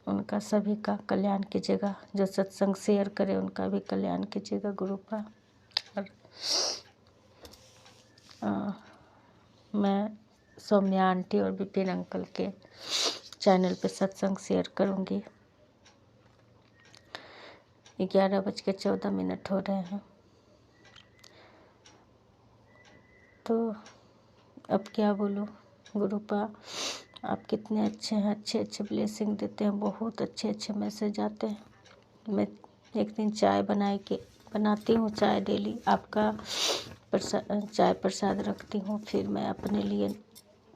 उनका, सभी का कल्याण कीजिएगा। जो सत्संग शेयर करे उनका भी कल्याण कीजिएगा गुरुपा। और मैं सौम्या आंटी और विपिन अंकल के चैनल पे सत्संग शेयर करूँगी। 11:14 हो रहे हैं। तो अब क्या बोलूँ, गुरुपा आप कितने अच्छे हैं, अच्छे अच्छे ब्लेसिंग देते हैं, बहुत अच्छे अच्छे मैसेज आते हैं। मैं एक दिन चाय बनाती हूँ, चाय डेली आपका चाय प्रसाद रखती हूँ, फिर मैं अपने लिए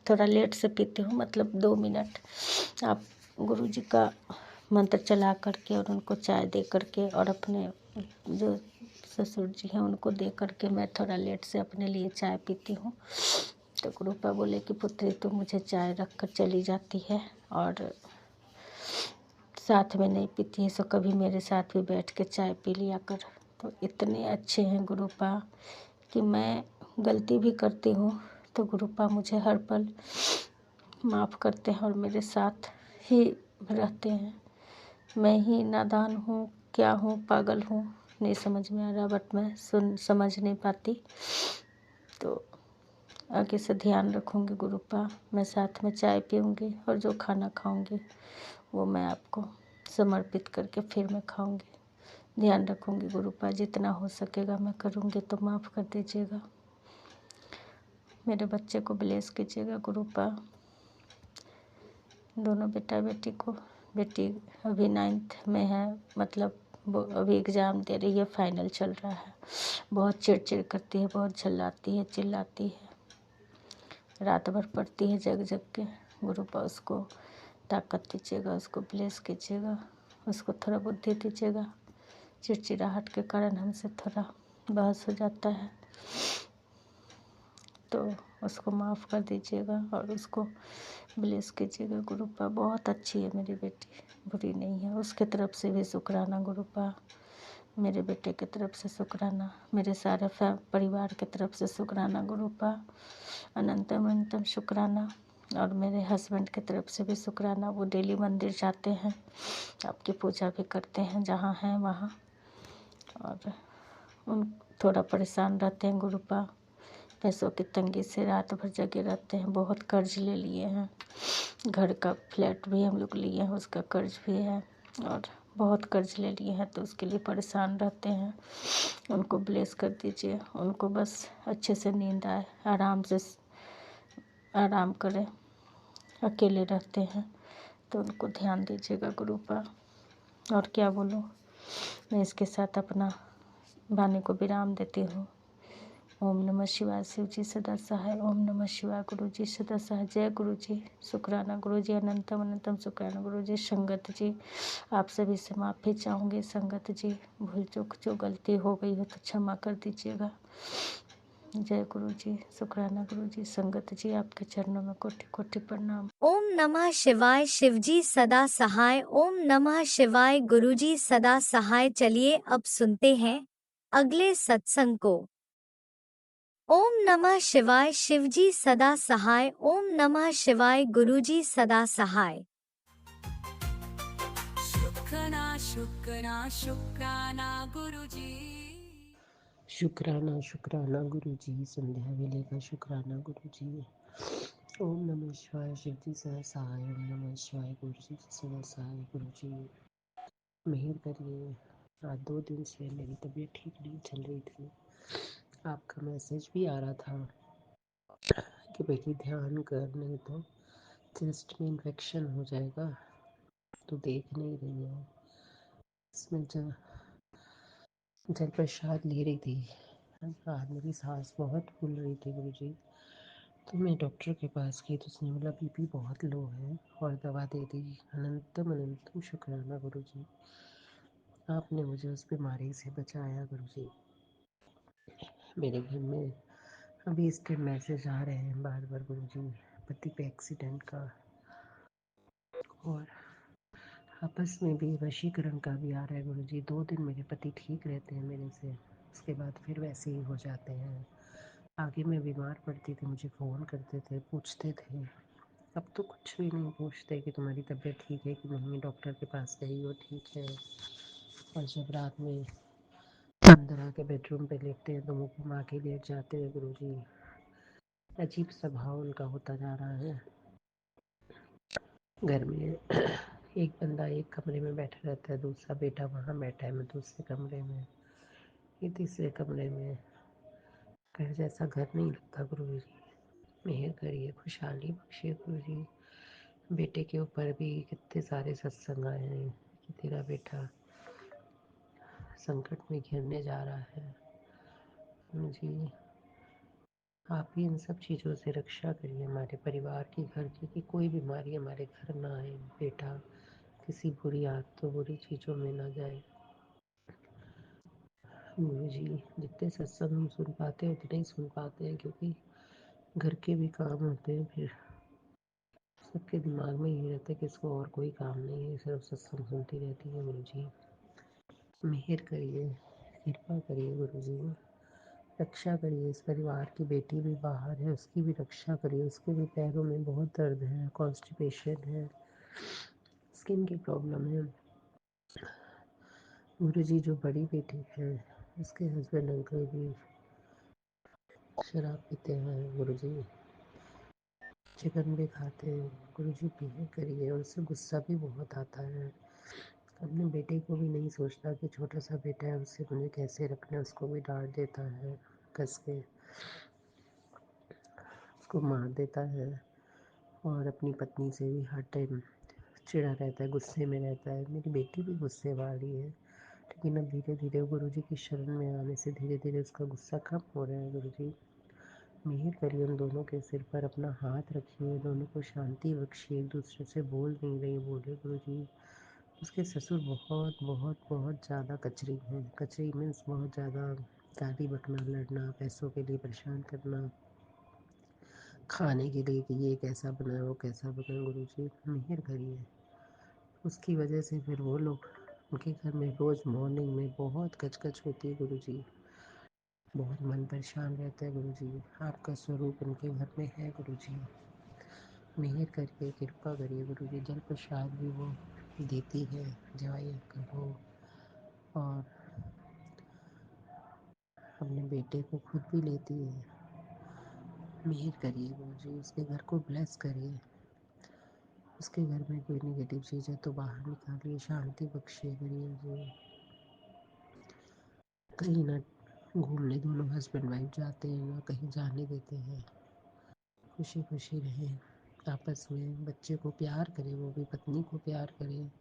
थोड़ा लेट से पीती हूँ, मतलब 2 मिनट आप गुरुजी का मंत्र चला करके और उनको चाय दे करके और अपने जो ससुर जी हैं उनको दे करके मैं थोड़ा लेट से अपने लिए चाय पीती हूँ। तो गुरुपा बोले कि पुत्री तू मुझे चाय रख कर चली जाती है और साथ में नहीं पीती है, सो कभी मेरे साथ भी बैठ के चाय पी लिया कर। तो इतने अच्छे हैं गुरुपा कि मैं गलती भी करती हूँ तो गुरुपा मुझे हर पल माफ़ करते हैं और मेरे साथ ही रहते हैं। मैं ही नादान हूँ, क्या हूँ, पागल हूँ, नहीं समझ में आ रहा, बट मैं समझ नहीं पाती। तो आगे से ध्यान रखूँगी गुरुपा, मैं साथ में चाय पीऊँगी और जो खाना खाऊँगी वो मैं आपको समर्पित करके फिर मैं खाऊँगी। ध्यान रखूँगी गुरुपा, जितना हो सकेगा मैं करूँगी, तो माफ़ कर दीजिएगा। मेरे बच्चे को ब्लेस कीजिएगा गुरुपा, दोनों बेटा बेटी को। बेटी अभी 9th में है, मतलब वो अभी एग्ज़ाम दे रही है, फाइनल चल रहा है। बहुत चिड़चिड़ करती है, बहुत झल्लाती है, चिल्लाती है, रात भर पढ़ती है जग जग के। गुरुपा उसको ताकत दीजिएगा, उसको ब्लेस कीजिएगा, उसको थोड़ा बुद्धि दीजिएगा। चिड़चिड़ाहट के कारण हमसे थोड़ा बहस हो जाता है, तो उसको माफ़ कर दीजिएगा और उसको ब्लेस कीजिएगा गुरुपा। बहुत अच्छी है मेरी बेटी, बुरी नहीं है। उसके तरफ से भी शुक्राना गुरुपा, मेरे बेटे की तरफ से शुक्राना, मेरे सारे परिवार की तरफ से शुक्राना गुरुपा, अनंतम अनंतम शुक्राना। और मेरे हस्बैंड की तरफ से भी शुक्राना, वो डेली मंदिर जाते हैं, आपकी पूजा भी करते हैं जहाँ हैं वहाँ, और उन थोड़ा परेशान रहते हैं गुरुपा, पैसों की तंगी से रात भर जगे रहते हैं, बहुत कर्ज ले लिए हैं, घर का फ्लैट भी हम लोग लिए हैं, उसका कर्ज भी है और बहुत कर्ज ले लिए हैं, तो उसके लिए परेशान रहते हैं। उनको ब्लेस कर दीजिए, उनको बस अच्छे से नींद आए, आराम करें, अकेले रहते हैं, तो उनको ध्यान दीजिएगा गुरुपा। और क्या बोलूँ, मैं इसके साथ अपना वाणी को विराम देती हूँ। ओम नमः शिवाय, शिव जी सदा सहाय। ओम नमः शिवाय, गुरु जी सदा सहाय। जय गुरु जी, शुक्राना गुरु जी, अनंतम अनंतम शुक्राना गुरु जी। संगत जी, आप सभी से माफ़ी चाहूँगी। संगत जी, भूल चूक जो गलती हो गई हो तो क्षमा कर दीजिएगा। जय गुरु जी, शुक्राना गुरु जी। संगत जी, आपके चरणों में कोटि कोटि प्रणाम। ओम नमः शिवाय, शिवजी सदा सहाय। ओम नमः शिवाय, गुरुजी सदा सहाय। चलिए अब सुनते हैं अगले सत्संग को। ओम नमः शिवाय, शिवजी सदा सहाय। ओम नमः शिवाय, गुरुजी सदा सहाय। शुक्राना शुक्राना गुरुजी। शुक्राना शुक्राना गुरुजी, संध्या वेले का शुक्राना गुरुजी। ओम नमः शिवाय, शिव जी सदा सहाय। ओम नमः शिवाय, गुरु जी सदा सहाय। गुरुजी मेहर करिए। आज 2 दिन से मेरी तबीयत ठीक नहीं चल रही थी। आपका मैसेज भी आ रहा था कि बेटी ध्यान कर, नहीं तो चेस्ट में इन्फेक्शन हो जाएगा, तो देख नहीं रही है। इसमें जल प्रसाद ले रही थी। आज मेरी सांस बहुत फूल रही थी गुरुजी, तो मैं डॉक्टर के पास गई, तो उसने बोला बीपी बहुत लो है और दवा दे दी। अनंतम अनंतम शुक्राना गुरुजी, आपने मुझे उस बीमारी से बचाया गुरुजी। मेरे घर में अभी इसके मैसेज आ रहे हैं बार बार गुरुजी, पति पे एक्सीडेंट का और आपस में भी वशीकरण का भी आ रहा है गुरुजी। 2 दिन मेरे पति ठीक रहते हैं मेरे से, उसके बाद फिर वैसे ही हो जाते हैं। आगे मैं बीमार पड़ती थी, मुझे फ़ोन करते थे, पूछते थे। अब तो कुछ भी नहीं पूछते कि तुम्हारी तबीयत ठीक है कि नहीं, डॉक्टर के पास गई हो, ठीक है। और जब रात में अंदर आके बेडरूम पे लेटते हैं तो मुँह घुमा के लेट जाते हैं गुरुजी। अजीब स्वभाव उनका होता जा रहा है। घर में एक बंदा एक कमरे में बैठा रहता है, दूसरा बेटा वहाँ बैठा है, मैं दूसरे कमरे में, ये तीसरे कमरे में। घर जैसा घर नहीं लगता गुरु जी। मेहर करिए, खुशहाली बख्शिए गुरु जी। बेटे के ऊपर भी कितने सारे सत्संग आए हैं कि तेरा बेटा संकट में घिरने जा रहा है। गुरु जी आप ही इन सब चीज़ों से रक्षा करिए हमारे परिवार की, घर की, कि कोई बीमारी हमारे घर ना आए, बेटा किसी बुरी आदतों बुरी चीज़ों में ना जाए। गुरु जी जितने सत्संग हम सुन पाते हैं उतने ही सुन पाते हैं, क्योंकि घर के भी काम होते हैं, फिर सबके दिमाग में ये रहता है कि इसको और कोई काम नहीं है, सिर्फ सत्संग सुनती रहती है। गुरु जी मेहर करिए, कृपा करिए गुरु जी, रक्षा करिए। इस परिवार की बेटी भी बाहर है, उसकी भी रक्षा करिए। उसके भी पैरों में बहुत दर्द है, कॉन्स्टिपेशन है, स्किन की प्रॉब्लम है। गुरु जी जो बड़ी बेटी है उसके हस्बैंड अंकल भी शराब पीते हैं गुरु जी, चिकन भी खाते हैं। गुरु जी मेहर करिए, उससे गुस्सा भी बहुत आता है। अपने बेटे को भी नहीं सोचता कि छोटा सा बेटा है, उससे मुझे कैसे रखना है, उसको भी डांट देता है, कस के उसको मार देता है। और अपनी पत्नी से भी हर टाइम चिढ़ा रहता है, गुस्से में रहता है। मेरी बेटी भी गुस्से वाली है, लेकिन अब धीरे धीरे गुरु जी की शरण में आने से धीरे धीरे उसका गुस्सा कम हो रहा है। गुरु जी मेहर करिए, उन दोनों के सिर पर अपना हाथ रखिए, दोनों को शांति बख्शिए। एक दूसरे से बोल नहीं रही, बोले गुरु जी। उसके ससुर बहुत बहुत बहुत ज़्यादा कचरी हैं। कचरी मीन्स बहुत ज़्यादा गाली बकना, लड़ना, पैसों के लिए परेशान करना, खाने के लिए कि ये कैसा बना है वो कैसा बना है। गुरु जी मेहर करिए। उसकी वजह से फिर वो लोग, उनके घर में रोज़ मॉर्निंग में बहुत कचकच होती है गुरु जी, बहुत मन परेशान रहता है गुरु जी। आपका स्वरूप उनके घर में है गुरु जी, मेहर करिए, कृपा करिए गुरु जी। जल प्रसाद भी वो देती है, जवाई अंकल को, और अपने बेटे को खुद भी लेती है। मेहर करिए गुरु जी, उसके घर को ब्लेस करिए। उसके घर में कोई नेगेटिव चीज़ है तो बाहर निकालिए, शांति बख्शिए करिए जी। कहीं ना घूमने दोनों हस्बैंड वाइफ जाते हैं, ना कहीं जाने देते हैं, खुशी खुशी रहें आपस में। बच्चे को प्यार करें, वो भी पत्नी को प्यार करें।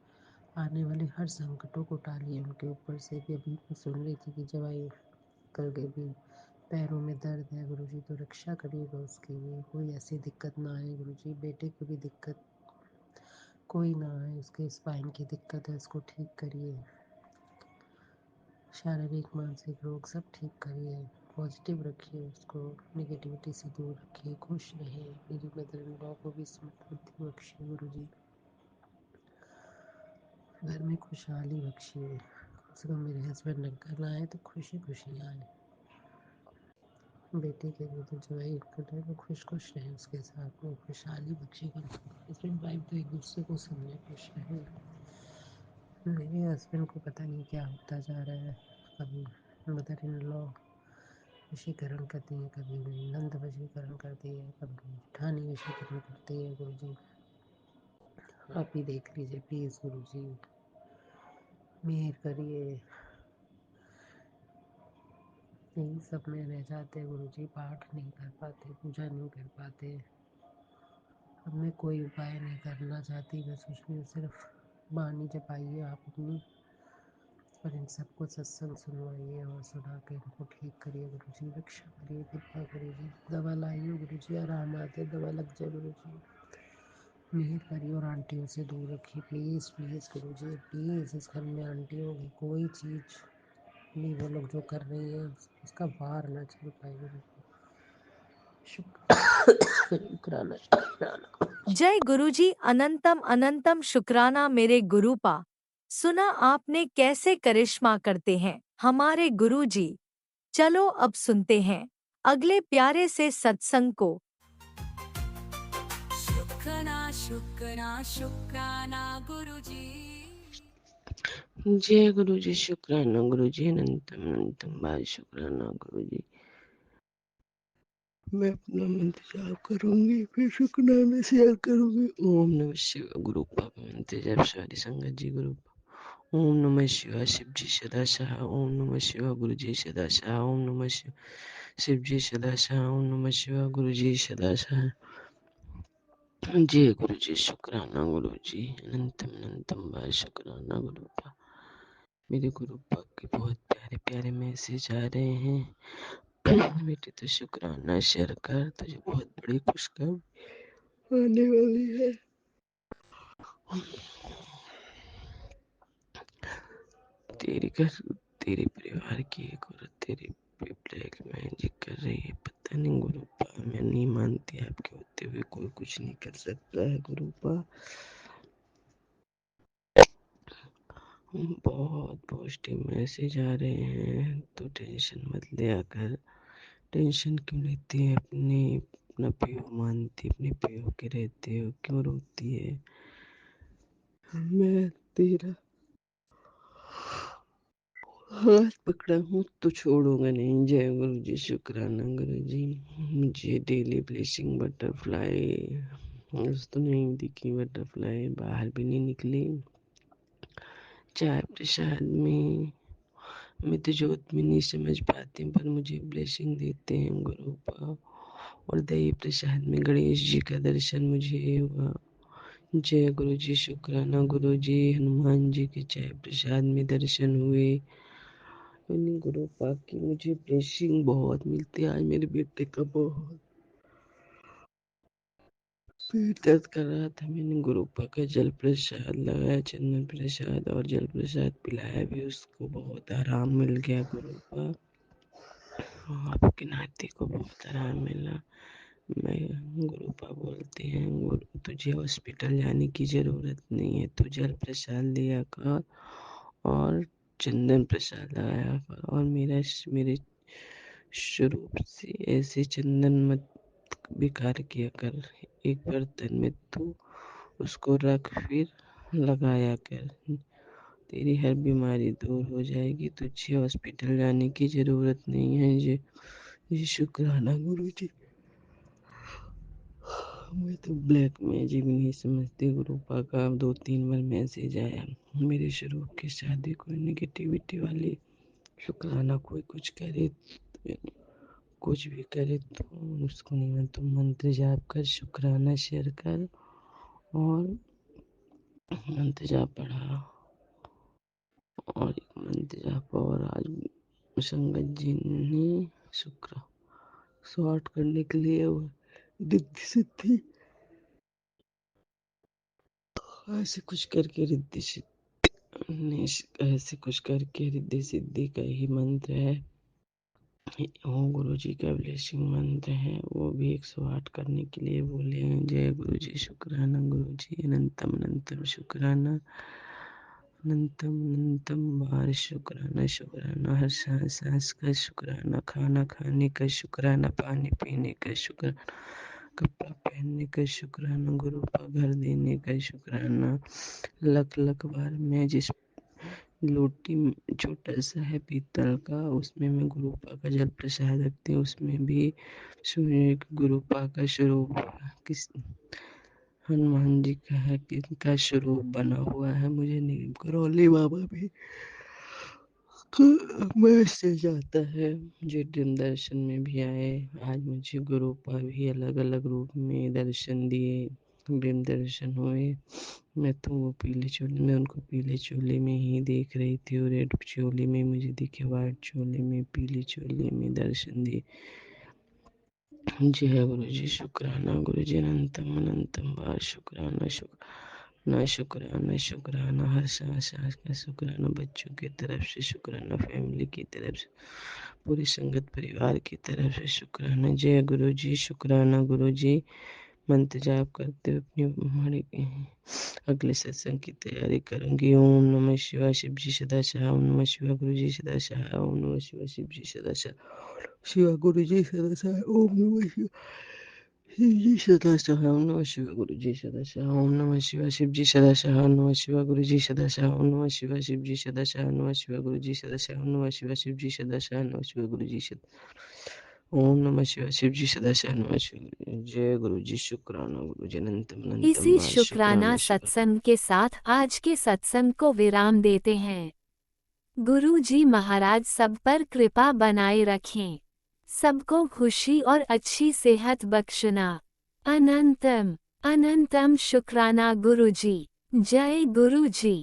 आने वाले हर संकटों को टालिए उनके ऊपर से। भी अभी मैं सुन रही थी कि जवाई कल के भी पैरों में दर्द है गुरु जी, तो रक्षा करिएगा उसकी भी, कोई ऐसी दिक्कत ना आए गुरु जी। बेटे को भी दिक्कत कोई ना आए, उसके स्पाइन की दिक्कत है, उसको ठीक करिए। शारीरिक मानसिक रोग सब ठीक करिए, पॉजिटिव रखिए उसको, नेगेटिविटी से दूर रखिए, खुश रहे। मेरी मदर इन लॉ को भी समृद्धि बख्शिए गुरु जी, घर में खुशहाली बख्शिए। उसको मेरे हस्बैंड अंकल आए तो खुशी खुशी आए। बेटे के लिए तो जवाई अंकल है, वो खुश खुश रहे, उसके साथ में खुशहाली बख्शे। हस्बैंड वाइफ तो एक दूसरे को समझे, खुश रहे। मेरे हस्बैंड को पता नहीं क्या होता जा रहा है, कभी मदर इन लॉ वशीकरण करती है, कभी मेरी नंद वशीकरण करती है, कभी जेठानी वशीकरण करती है। गुरु जी आप ही देख लीजिए प्लीज़ गुरु जी, मेहर करिए। यही सब में रह जाते हैं गुरु जी, पाठ नहीं कर पाते, पूजा नहीं कर पाते। अब मैं कोई उपाय नहीं करना चाहती, मैं सोच रही हूँ सिर्फ वाणी जपाइए आप अपनी, और इन सबको सत्संग सुनवाइए और सुना के इनको ठीक करिए गुरु जी, रक्षा करिए, कृपा करिए जी। दवा लाइए गुरु जी, आराम आते दवा लग जाए गुरु जी, मेहर करिए। और आंटियों से दूर रखिए please please Guru ji, please. इस घर में आंटियों की कोई चीज़ नहीं, वो लोग जो कर रही है उसका वार ना चल पाए गुरु जी। शुक्राना शुक्राना। जय गुरुजी, अनंतम अनंतम शुक्राना मेरे गुरुपा। सुना आपने कैसे करिश्मा करते हैं हमारे गुरुजी। चलो अब सुनते हैं अगले प्यारे से सत्संग को। शुक्राना शुक्राना शुक्राना गुरुजी। जय गुरु जी, शुक्राना गुरु जी, अनंतम अनंतम बार शुक्राना गुरु जी। मैं अपना मंत्र जाप करूंगी, फिर शुक्राना शेयर करूंगी। ओम नमः शिवाय गुरु पाप मंत्र जप सारी संगत जी गुरु। ओम नमः शिवाय शिव जी सदा सहा। ओम नमः शिवाय गुरु जी सदा सहा। ओम नमः शिव जी सदा सहा। ओम नमः शिवाय गुरु जी सदा सहा। जय गुरु जी शुक्राना गुरु जी अनंतम अनंतम बार शुक्राना गुरु पा। मेरे गुरु पाक के बहुत प्यारे प्यारे मैसेज आ रहे हैं। बेटे तो शुक्राना शेयर कर, तुझे बहुत बड़ी खुशखबरी आने वाली है। तेरी घर तेरे परिवार की एक औरत तेरे पे ब्लैक मैजिक कर रही है। पता नहीं गुरुपा, मैं नहीं मानती आपके होते हुए कोई कुछ नहीं कर सकता है गुरुपा। बहुत पॉजिटिव मैसेज आ रहे हैं, तो टेंशन मत लिया कर। टेंशन क्यों लेती है? अपना पीओ मानती, अपने पीओ के रहते हो, क्यों रोती है? मैं तेरा हाथ पकड़ा हूँ तो छोड़ूंगा नहीं। जय गुरु जी शुक्राना गुरु जी। मुझे डेली ब्लेसिंग बटरफ्लाई आज तो नहीं दिखी, बटरफ्लाई बाहर भी नहीं निकली। चाय प्रसाद में मैं तो जोत में नहीं समझ पाती, पर मुझे ब्लेसिंग देते हैं गुरु पा। और दही प्रसाद में गणेश जी का दर्शन मुझे हुआ। जय गुरु जी शुक्राना गुरु जी। हनुमान जी के चाय प्रसाद में दर्शन हुए। गुरु पाक की मुझे ब्लेसिंग बहुत मिलती है। आज मेरे बेटे का बहुत पेट दर्द कर रहा था, मैंने गुरु पाक का जल प्रसाद लगाया, चंदन प्रसाद और जल प्रसाद पिलाया भी, उसको बहुत आराम मिल गया गुरु पाक। आपके नाती को बहुत आराम मिला। मैं गुरु पाक बोलते हैं गुरु तुझे हॉस्पिटल जाने की जरूरत नहीं है, तू जल प्रसाद लिया कर और चंदन प्रसाद लगाया कर, और मेरे स्वरूप से ऐसे चंदन मत बेकार किया कर। एक बर्तन में तू उसको रख फिर लगाया कर, तेरी हर बीमारी दूर हो जाएगी, तुझे हॉस्पिटल जाने की जरूरत नहीं है। ये शुक्राना गुरु जी। मैं तो ब्लैक मैजिक नहीं समझती गुरु पाक का। 2-3 बार मैसेज आया मेरे स्वरूप के साथ कोई नेगेटिविटी वाली। शुक्राना कोई कुछ करे, कुछ भी करे तो उसको नहीं मन, तो मंत्र जाप कर, शुक्राना शेयर कर और मंत्र जाप पढ़ा। और एक मंत्र जाप और आज संगत जी ने शुक्र शॉर्ट करने के लिए रिद्धि सिद्धि ऐसे कुछ करके रिद्धि सिद्धि ऐसे कुछ करके रिद्धि सिद्धि का ही मंत्र है। वो गुरु जी का ब्लेसिंग मंत्र है, वो भी 108 करने के लिए बोले हैं। जय गुरु जी शुक्राना गुरु जी अनंतम अनंतम शुक्राना। अनंतम अनंतम बार शुक्राना शुक्राना। हर सांस सांस का शुक्राना, खाना खाने का शुक्राना, पानी पीने का शुक्राना, कपड़ा पहनने का शुक्राना, गुरु का घर देने का शुक्राना। लख लख बार मैं जिस लोटी छोटा सा है पीतल का, उसमें मैं गुरु पा का जल प्रसाद रखती हूँ। उसमें भी सूर्य गुरु पा का स्वरूप किस हनुमान जी का है, किनका स्वरूप बना हुआ है मुझे नहीं, करौली बाबा भी मैसेज आता है। मुझे ड्रीम दर्शन में भी आए। आज मुझे गुरु पा भी अलग अलग रूप में दर्शन दिए, ड्रीम दर्शन हुए। मैं तो वो पीले चोले में, उनको पीले चोले में ही देख रही थी, और रेड चोले में मुझे दिखे, वाइट चोले में, पीले चोले में दर्शन दिए। जय गुरु जी शुक्राना गुरु जी अनंतम अनंतम बार शुक्राना शुक्राना शुक्राना शुक्राना। हर सांस सांस का शुक्राना, बच्चों की तरफ से शुक्राना, फैमिली की तरफ से, पूरी संगत परिवार की तरफ से शुक्राना। जय गुरु जी शुक्राना गुरु जी। मंत्र जाप करते हुए अपनी हमारे अगले सत्संग की तैयारी करूंगी। ओम नमः शिवाय शिव जी सदा सहा। ओम नमः शिवाय गुरु जी सदा सहा। ओम नमः शिवाय शिव जी सदा सहा। शिवा गुरु जी सदा सहा। ओम नमः शिवाय शिव जी सदा सहा। ओम नमः शिवाय गुरु जी सदा सहा। ओम नमः शिवाय शिव जी सदा सहा। ओम नमः शिवाय गुरु जी सदा सहा। ओम नमः शिवाय शिव जी सदा सहा। ओम नमः शिवाय गुरु जी सदा सहा। ओम नमः शिवाय शिव जी सदा सहा। ओम नमः शिवाय गुरु जी सदा। ओम नमः शिवाय। शिव जी सदा शरणमय शिव। जय गुरु जी। शुक्राना गुरु जी। अनंतम अनंतम इसी बार शुक्राना शुक्राना। सत्संग के साथ आज के सत्संग को विराम देते हैं। गुरु जी महाराज सब पर कृपा बनाए रखें, सबको खुशी और अच्छी सेहत बख्शना। अनंतम अनंतम शुक्राना गुरु जी। जय गुरु जी।